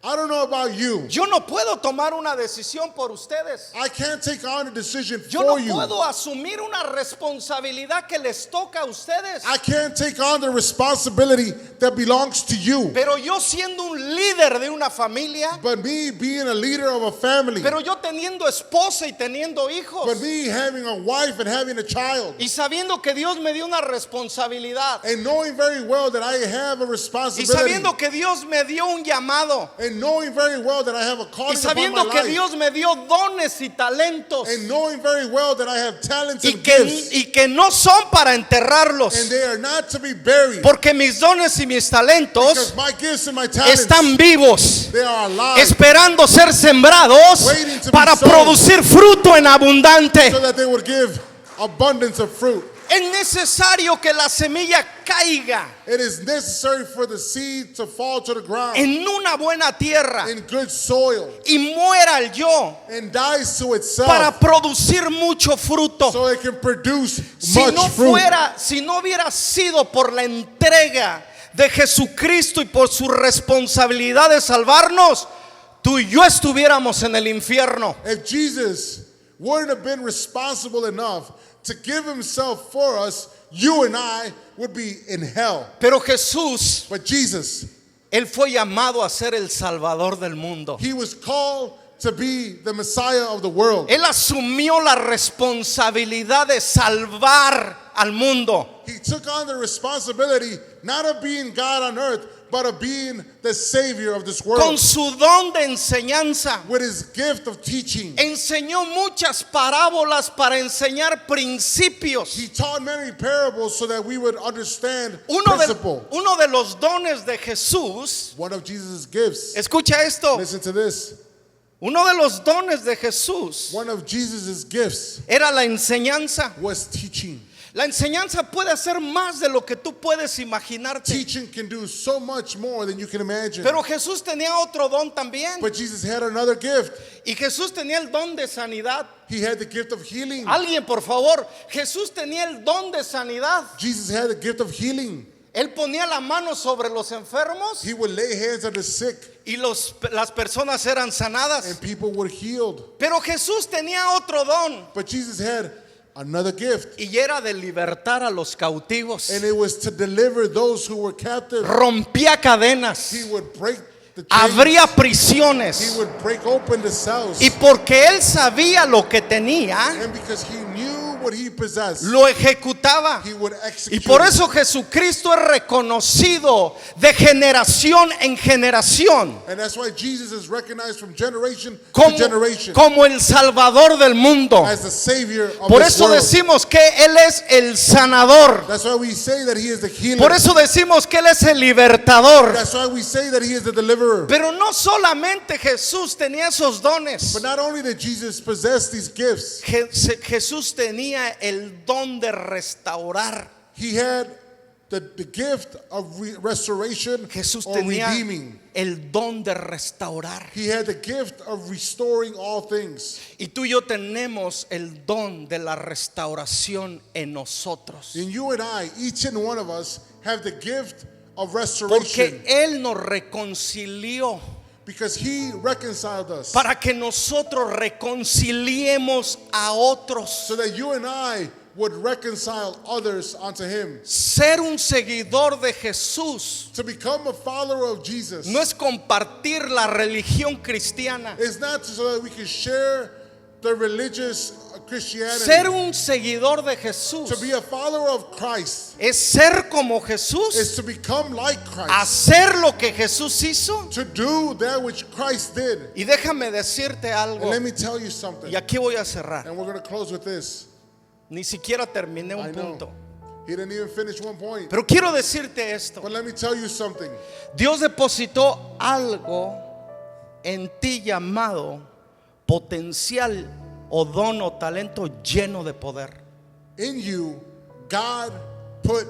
I don't know about you. Yo no puedo tomar una decisión por ustedes. I can't take on a decision Yo no for you. puedo asumir una responsabilidad que les toca a ustedes. I can't take on the responsibility that belongs to you. Pero yo siendo un líder de una familia, But me being a leader of a family, pero yo teniendo esposa y teniendo hijos, but me having a wife and having a child, y sabiendo que Dios me dio una responsabilidad, and knowing very well that I have a y responsibility, sabiendo que Dios me dio un llamado, and knowing very well that I have a y calling upon my sabiendo que life, Dios me dio dones y talentos, and knowing very well that I have talents y and gifts, que no son para and enterrarlos, they are not to be buried, porque mis dones y mis talentos because my gifts and my talents, están vivos, they are alive, esperando ser sembrados Waiting to be para sown. producir fruto en abundante. so that they would give abundance of fruit. Es necesario que la semilla caiga It is necessary for the seed to fall to the ground en una buena tierra in good soil y muera el yo and dies to itself para producir mucho fruto. so it can produce Si much no fruit. si no hubiera sido por la entrega de Jesucristo y por su responsabilidad de salvarnos, tú y yo estuviéramos en el infierno. If Jesus wouldn't have been responsible enough to give himself for us, you and I would be in hell. Pero Jesús, But Jesus, Él fue llamado a ser el Salvador del mundo. he was called to be the Messiah of the world. Él asumió la responsabilidad de salvar al mundo. He took on the responsibility not of being God on earth, but of being the Savior of this Con world. su don de enseñanza, With his gift of teaching, enseñó muchas parábolas para enseñar principios. he taught many parables so that we would understand Uno principle. de los dones de Jesús, One of Jesus' gifts, escucha esto, listen to this, uno de los dones de Jesús one of Jesus' gifts era la enseñanza. was teaching. La enseñanza puede hacer más de lo que tú puedes imaginarte. Teaching can do so much more than you can imagine. Pero Jesús tenía otro don también. But Jesus had another gift. Y Jesús tenía el don de sanidad. He had the gift of healing. Alguien, por favor, Jesús tenía el don de sanidad. Jesus had the gift of healing. Él ponía la mano sobre los enfermos He would lay hands on the sick y las personas eran sanadas. and people were healed. Pero Jesús tenía otro don But Jesus had another gift, y era de libertar a los cautivos. and it was to deliver those who were captive. Rompía cadenas, He would break the chains. abría He prisiones. would break open the cells. Y porque él sabía lo que tenía, And because he knew what he possessed, lo ejecutaba. he would Y execute. por eso Jesucristo es reconocido de generación en generación And that's why Jesus is recognized from generation como, to generation como el Salvador del mundo. as the Savior of Por this eso world. decimos que Él es el sanador. That's why we say that he is the healer. Por eso decimos que Él es el libertador. That's why we say that he is the deliverer. Pero no solamente Jesús tenía esos dones. But not only did Jesus possess these gifts, Jesús tenía el don de restaurar. he had the gift of restoration Jesús or tenía redeeming. el don de restaurar. He had the gift of restoring all things. Y tú y yo tenemos el don de la restauración en nosotros. And you and I, each and one of us, have the gift of restoration Porque Él nos reconcilió because he reconciled us para que nosotros reconciliemos a otros. so that you and I would reconcile others unto him. Ser un seguidor de Jesús To become a follower of Jesus no es compartir la religión cristiana. is not so that we can share the religious Christianity. Ser un seguidor de To Jesús be a follower of Christ es ser como is Jesús, to become like Christ, hacer lo que Jesús hizo. to do that which Christ did. Y déjame decirte And algo, let me tell you something, y aquí voy a cerrar. and we're going to close with this. Ni siquiera terminé I un know punto. he didn't even finish one point, Pero quiero decirte esto. but let me tell you something. Dios depositó algo en ti llamado potencial o don o talento lleno de poder. In you, God put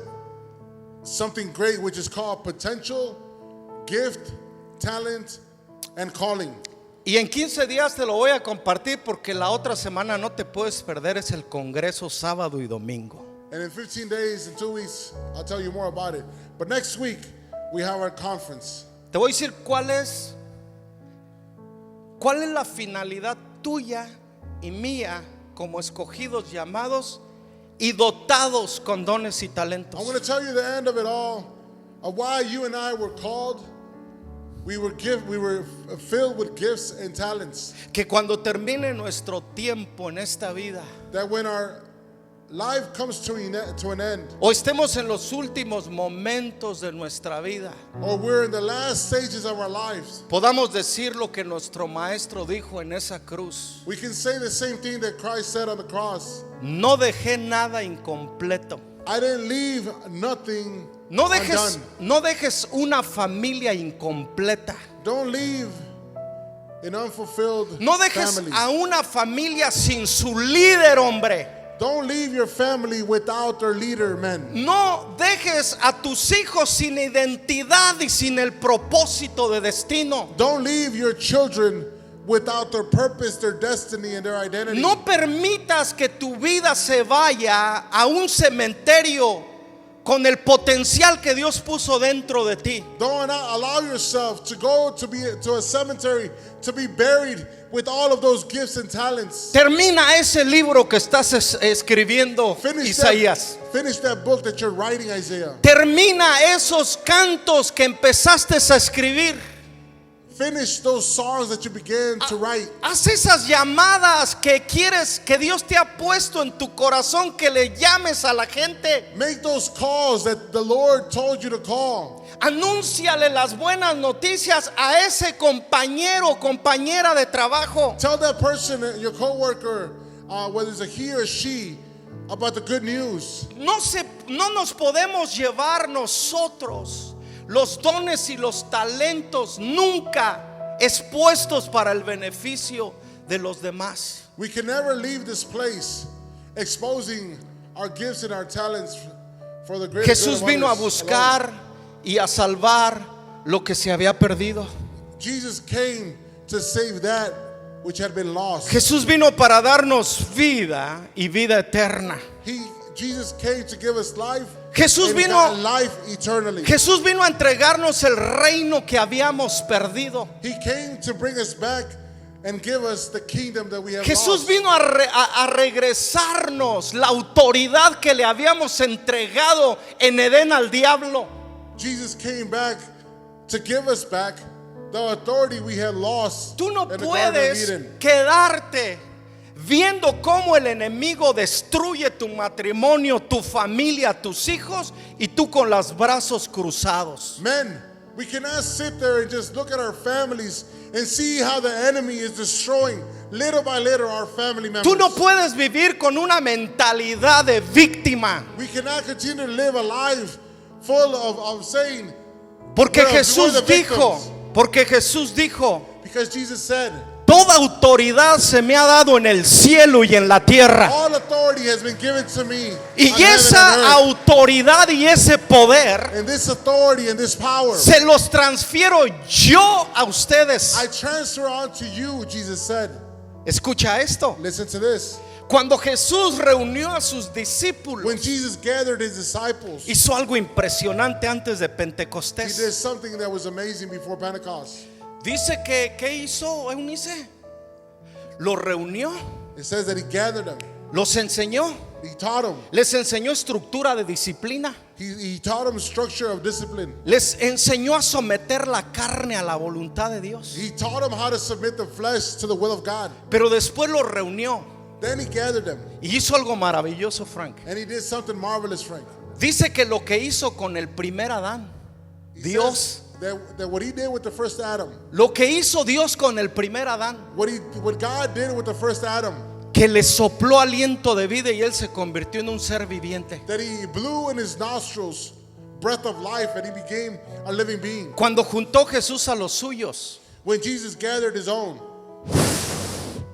something great which is called potential, gift, talent, and calling. Y en 15 días te lo voy a compartir porque la otra semana no te puedes perder, es el Congreso sábado y domingo. And in 15 days, in 2 weeks, I'll tell you more about it. But next week, we have our conference. Te voy a decir cuál es la finalidad tuya y mía como escogidos, llamados y dotados con dones y talentos. I'm going to tell you the end of it all, of why you and I were called. We were filled with gifts and talents. Que cuando termine nuestro tiempo en esta vida, That when our life comes to an end, o estemos en los últimos momentos de nuestra vida, or we're in the last stages of our lives, podamos decir lo que nuestro maestro dijo en esa cruz: we can say the same thing that Christ said on the cross. no dejé nada incompleto. I didn't leave nothing No undone. dejes una familia incompleta. Don't leave an unfulfilled No dejes family. a una familia sin su líder, hombre. Don't leave your family without their leader, men. No dejes a tus hijos sin identidad y sin el propósito de destino. Don't leave your children without their purpose, their destiny, and their identity. No permitas que tu vida se vaya a un cementerio con el potencial que Dios puso dentro de ti. Don't allow yourself to go to a cemetery to be buried with all of those gifts and talents. Termina ese libro que estás escribiendo, Isaías. Finish that book that you're writing, Isaiah. Termina esos cantos que empezaste a escribir. Finish those songs that you began to write. Haz esas llamadas que quieres, que Dios te ha puesto en tu corazón, que le llames a la gente. Make those calls that the Lord told you to call. Anúnciale las buenas noticias a ese compañero o compañera de trabajo. Tell that person, your coworker, whether it's a he or she, about the good news. No nos podemos llevar nosotros los dones y los talentos nunca expuestos para el beneficio de los demás. We can never leave this place exposing our gifts and our talents for the greater Jesús good of vino a others buscar alone. y a salvar lo que se había perdido. Jesus came to save that which had been lost. Jesús vino para darnos vida y vida eterna. Jesus came to give us life. Jesús and vino- that life eternally. Jesús vino a entregarnos el reino que habíamos perdido. He came to bring us back and give us the kingdom that we have Jesús lost. vino a regresarnos la autoridad que le habíamos entregado en Edén al diablo. Jesus came back to give us back the authority we had lost Tú no in the Garden of puedes Eden. quedarte viendo cómo el enemigo destruye tu matrimonio, tu familia, tus hijos, y tú con los brazos cruzados. Men, we cannot sit there and just look at our families and see how the enemy is destroying little by little our family members. Tú no puedes vivir con una mentalidad de víctima, We cannot continue to live a life full of saying, porque Well, Jesús we're the dijo, because Jesus said, toda autoridad se me ha dado en el cielo y en la tierra. all authority has been given to me Y on heaven and esa earth. autoridad y ese poder And this authority and this power se los transfiero yo a ustedes. I transfer on to you, Jesus said. Escucha esto. Listen to this. Cuando Jesús reunió a sus When discípulos, Jesus gathered his disciples, hizo algo impresionante antes de he did Pentecostés. something that was amazing before Pentecost. Dice que, ¿qué hizo Eunice? Los reunió, It says that he gathered them. los enseñó, He taught them. les enseñó estructura de disciplina, He taught them structure of discipline. les enseñó a someter la carne a la voluntad de Dios. He taught them how to submit the flesh to the will of God. Pero después los reunió Then he gathered them. y hizo algo maravilloso, Frank. And he did something marvelous, Frank. Dice que lo que hizo con el primer Adán, He Dios, says that what he did with the first Adam, lo que hizo Dios con el primer Adán, what God did with the first Adam, que le sopló aliento de vida y él se convirtió en un ser viviente. that he blew in his nostrils breath of life and he became a living being. Cuando juntó Jesús a los suyos, When Jesus gathered his own,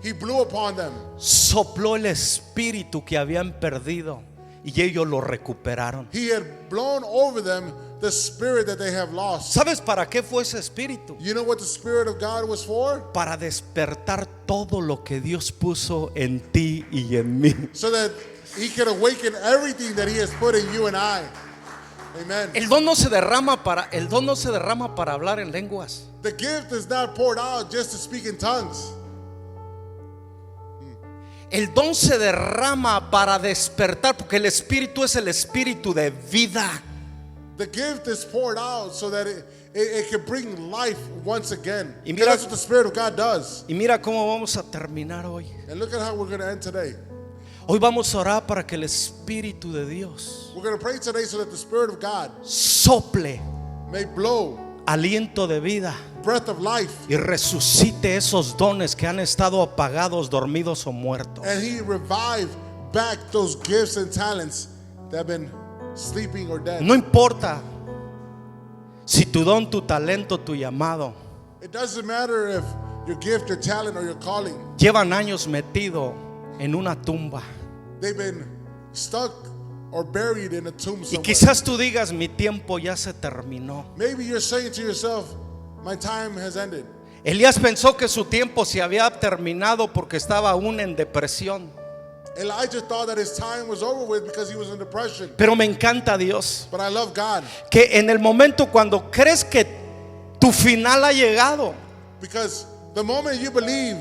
he blew upon them. sopló el espíritu que habían perdido y ellos lo recuperaron. He had blown over them the spirit that they have lost. ¿Sabes para qué fue ese espíritu? You know what the Spirit of God was for? Para despertar todo lo que Dios puso en ti y en mí. So that he could awaken everything that he has put in you and I. Amen. El don no se derrama para hablar en lenguas. The gift is not poured out just to speak in tongues. El don se derrama para despertar, porque el espíritu es el espíritu de vida. The gift is poured out so that it can bring life once again. Y And mira- that's what the Spirit of God does. Y mira cómo vamos a terminar hoy. And look at how we're going to end today. Hoy vamos a orar para que el espíritu de Dios We're going to pray today so that the Spirit of God sople may blow aliento de vida breath of life, y resucite esos dones que han estado apagados, dormidos o muertos. and he revive back those gifts and talents that have been sleeping or dead. No importa si tu don, tu talento, tu llamado It doesn't matter if your gift, your talent, or your calling, llevan años metido en una tumba. they've been stuck or buried in a tomb Y somewhere. quizás tú digas, mi tiempo ya se terminó. Maybe you're saying to yourself, my time has ended. Elías pensó que su tiempo se había terminado porque estaba aún en depresión. Elijah thought that his time was over with because he was in depression. Pero me encanta Dios, But I love God que en el momento cuando crees que tu final ha llegado, because the moment you believe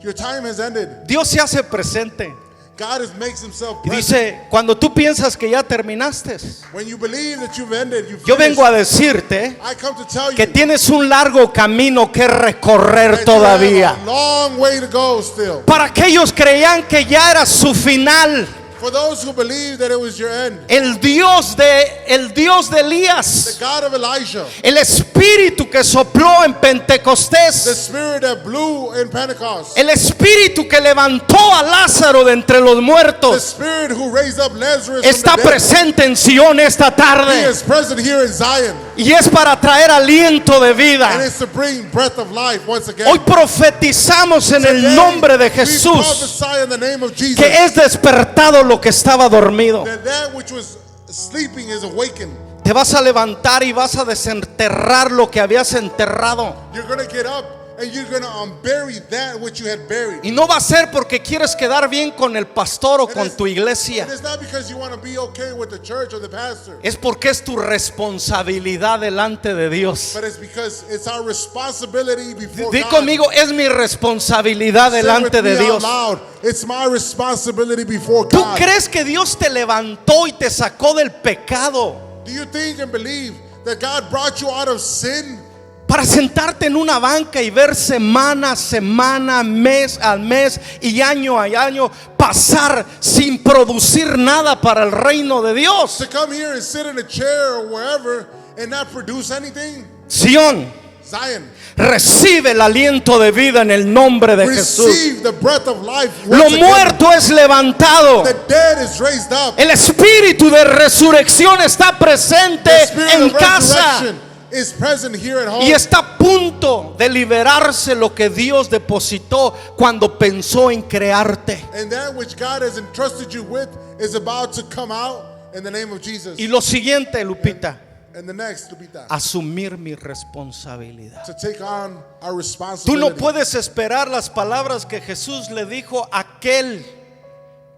your time has ended, Dios se hace presente God makes himself y present. dice, cuando tú piensas que ya terminaste, When you believe that you've ended, you've yo finished, vengo a decirte I come to tell you que tienes un largo camino que recorrer that todavía. you have a long way to go still. Para aquellos creían que ya era su final, For those who believe that it was your end, el Dios de the Elías, God of Elijah, el espíritu que sopló en the Pentecostés, spirit that blew in Pentecost, el espíritu que levantó a Lázaro de entre los the muertos, spirit who raised up Lazarus está from the dead, presente en Sion esta he tarde is present here in Zion, y es para traer aliento de and vida. it's to bring breath of life once again. Hoy profetizamos en el Today, nombre de we Jesús prophesy in the name of Jesus que es despertado lo que estaba dormido. that which was sleeping is awakened. Te vas a levantar y vas a desenterrar lo que habías enterrado. You're going to get up and you're going to unbury that which you had buried. Y no va a ser porque quieres quedar bien con el pastor o con tu iglesia. And it's not because you want to be okay with the church or the pastor, Es porque es tu responsabilidad delante de Dios. but it's because it's our responsibility before Di God. conmigo, es mi responsabilidad Say delante with de me out Dios. loud, it's my responsibility before ¿Tú God. crees que Dios te levantó y te sacó del pecado? Do you think and believe that God brought you out of sin para sentarte en una banca y ver semana a semana, mes a mes y año a año pasar sin producir nada para el reino de Dios. To come here and sit in a chair or wherever and not produce anything. Sión, Zion, recibe el aliento de vida en el nombre de Jesús. receive the breath of life. Lo once again. muerto es levantado. The dead is raised up. El espíritu de resurrección está presente The spirit en of casa resurrection is present here at home. y está a punto de liberarse lo que Dios depositó cuando pensó en crearte. And that which God has entrusted you with is about to come out in the name of Jesus. Y lo siguiente, Lupita, And the next, Lupita, asumir mi responsabilidad. to take on our Tú responsibility. no puedes esperar las palabras que Jesús le dijo a aquel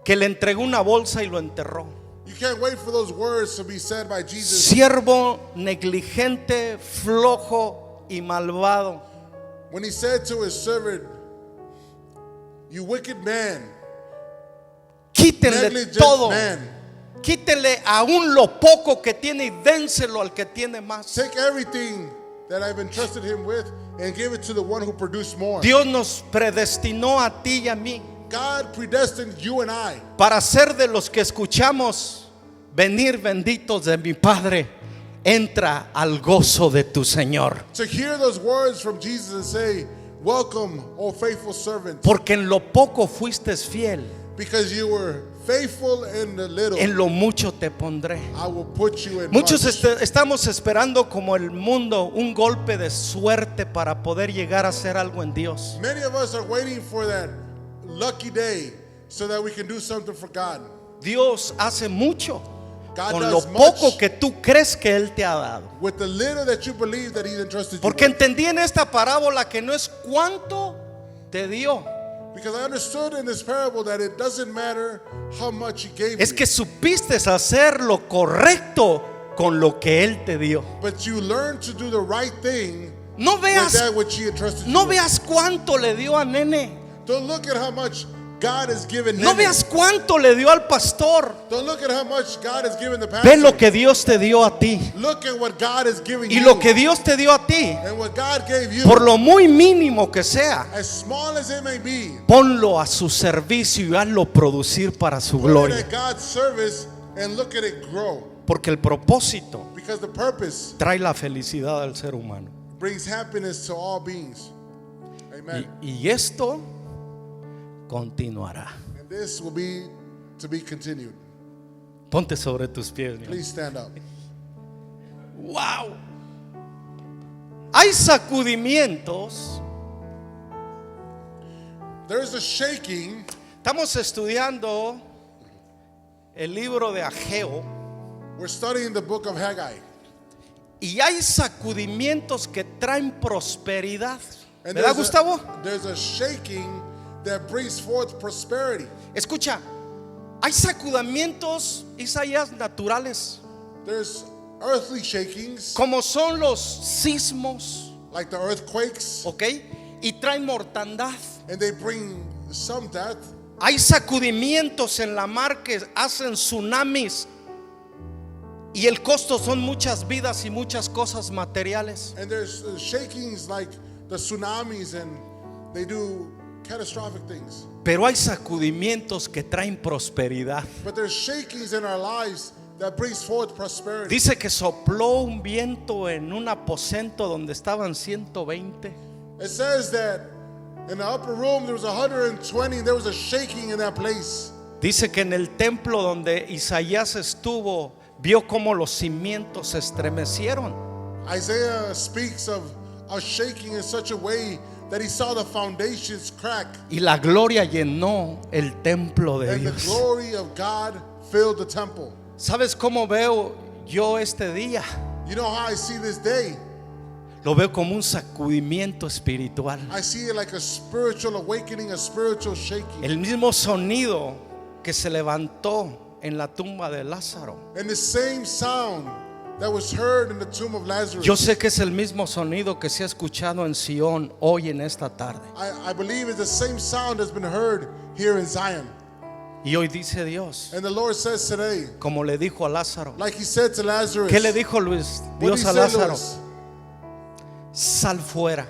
que le entregó una bolsa y lo enterró. You can't wait for those words to be said by Jesus. Siervo negligente, flojo y malvado. When he said to his servant, you wicked man, Quítenle negligent todo. man, Quítenle aún lo poco que tiene y dénselo al que tiene más. take everything that I've entrusted him with and give it to the one who produced more. Dios nos predestinó a ti y a mí God predestined you and I para ser de los que escuchamos: venir benditos de mi Padre, entra al gozo de tu Señor. to hear those words from Jesus and say, welcome, O faithful servant, Porque en lo poco fuiste fiel, because you were faithful in the little, en lo mucho te pondré. I will put you in Muchos much. estamos esperando como el mundo un golpe de suerte para poder llegar a hacer algo en Dios. Many of us are waiting for that lucky day so that we can do something for God. Dios hace mucho God con lo does poco much que tú crees que Él te ha dado. with the little that you believe that He's entrusted Porque you with. entendí en esta parábola que no es cuánto te dio, Because I understood in this parable that it doesn't matter how much He gave es you, que supiste hacer lo correcto con lo que Él te dio. but you learn to do the right thing No with veas, that which He entrusted no you with. veas cuánto le dio a Nene. Don't look at how much God has given No Nene. veas cuánto le dio al pastor. Don't look at how much God has given the Ve pastor. lo que Dios te dio a ti. Look at what God has given Y you. lo que Dios te dio a ti, And what God gave you, por lo muy mínimo que sea, as small as it may be, ponlo a su servicio y hazlo producir para su put it gloria. at God's service and look at it grow. Porque el propósito Because the purpose trae la felicidad al ser humano. brings happiness to all beings. Amen. Y esto continuará. And this will be to be continued. Ponte sobre tus pies. mi amor. Please stand up. Wow. Hay sacudimientos. There's a shaking. Estamos estudiando el libro de Ageo We're studying the book of Haggai. y hay sacudimientos que traen prosperidad. And ¿Verdad, Gustavo? there's a shaking that brings forth prosperity. Escucha, hay sacudimientos, Isaías, naturales, There's earthly shakings, como son los sismos, like the earthquakes, ¿ok? Y traen mortandad. and they bring some death. Hay sacudimientos en la mar que hacen tsunamis y el costo son muchas vidas y muchas cosas materiales. And there's shakings like the tsunamis, and they do catastrophic things. Pero hay sacudimientos que traen prosperidad. But there's shakings in our lives that brings forth prosperity. Dice que sopló un viento en un aposento donde estaban 120. It says that in the upper room there was 120, and there was a shaking in that place. Dice que en el templo donde Isaías estuvo, vio cómo los cimientos se estremecieron. Isaiah speaks of a shaking in such a way that he saw the foundations crack, Y la gloria llenó el templo de and the Dios. glory of God filled the temple. ¿Sabes cómo veo yo este día? You know how I see this day? Lo veo como un sacudimiento espiritual. I see it like a spiritual awakening, a spiritual shaking. El mismo sonido que se levantó en la tumba de Lázaro. And the same sound that was heard in the tomb of Lazarus. Yo sé que es el mismo sonido que se ha escuchado en Sion hoy en esta tarde. I believe it's the same sound that's been heard here in Zion. Y hoy dice Dios, And the Lord says today, como le dijo a Lázaro. like he said to Lazarus, ¿Qué le dijo Luis? what did Dios he a say, Lázaro. Louis? sal fuera.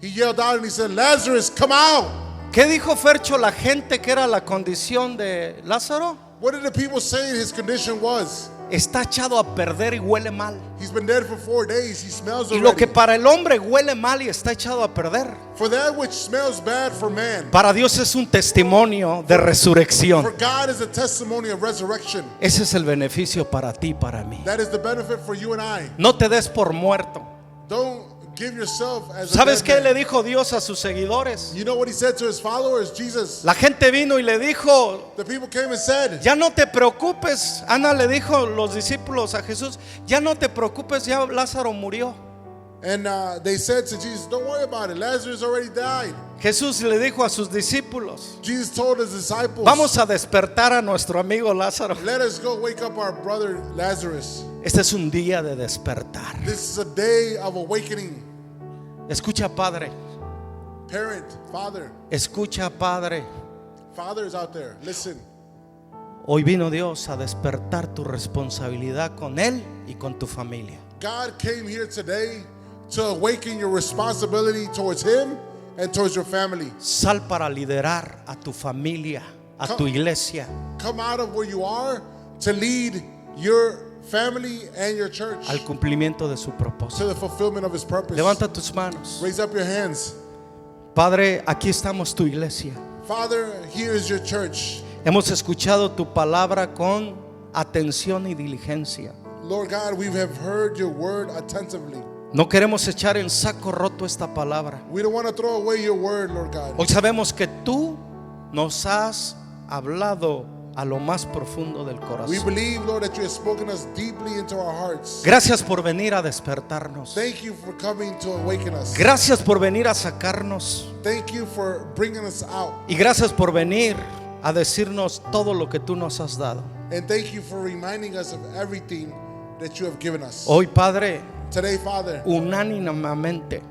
He yelled out and he said, Lazarus, come out. ¿Qué dijo Fercho la gente que era la condición de Lázaro? What did the people say his condition was? Está echado a perder y huele mal. He's been dead for 4 days. He smells Y lo already. que para el hombre huele mal y está echado a perder, For that which smells bad for man, para Dios es un testimonio de for resurrección. God is a testimony of resurrection. Ese es el beneficio para ti y para mí. That is the benefit for you and I. No te des por muerto. Don't give yourself as a ¿Sabes dead qué man. le dijo Dios a sus seguidores? You know what he said to his followers? Jesus, La gente vino y le dijo, the people came and said, ya no te preocupes. Ana le dijo los discípulos a Jesús, ya no te preocupes, ya Lázaro murió. and they said to Jesus, don't worry about it. Lazarus already died. Jesús le dijo a sus discípulos, Jesus told his disciples, vamos a despertar a nuestro amigo Lázaro. let us go wake up our brother Lazarus. Este es un día de despertar. This is a day of awakening. Escucha, Padre. Parent, father, Escucha, Padre. fathers out there, listen. Hoy vino Dios a despertar tu responsabilidad con Él y con tu familia. God came here today to awaken your responsibility towards Him and towards your family. Sal para liderar a tu familia, a tu iglesia, Come out of where you are to lead your family and your church al cumplimiento de su propósito. to the fulfillment of His purpose. Levanta tus manos. Raise up your hands. Padre, aquí estamos tu iglesia. Father, here is your church. Hemos escuchado tu palabra con atención y diligencia. Lord God, we have heard your word attentively. No queremos echar en saco roto esta palabra. We don't want to throw away your word, Lord God. Hoy sabemos que tú nos has hablado a lo más profundo del We corazón. believe, Lord, that you have spoken us deeply into our hearts. Gracias por venir a despertarnos. Thank you for coming to awaken us. Gracias por venir a sacarnos. Thank you for bringing us out. Y gracias por venir a decirnos todo lo que tú nos has dado. And thank you for reminding us of everything that you have given us. Hoy, Padre, Today, Father, unánimemente,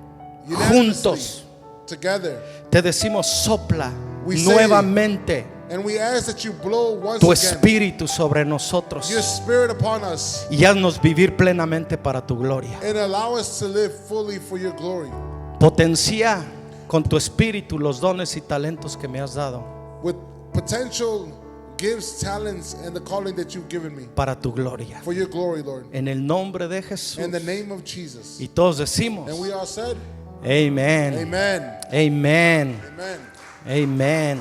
unanimously, juntos, together, te decimos sopla We say- nuevamente and we ask that you blow once tu again espíritu sobre nosotros your spirit upon us y haznos vivir plenamente para tu gloria. and allow us to live fully for your glory. Potencia con tu espíritu los dones y talentos que me has dado With potential gifts, talents, and the calling that you've given me para tu gloria. for your glory, Lord. En el nombre de Jesús. In the name of Jesus. Y todos decimos, And we all said, amén, Amen. amén, Amen. amén.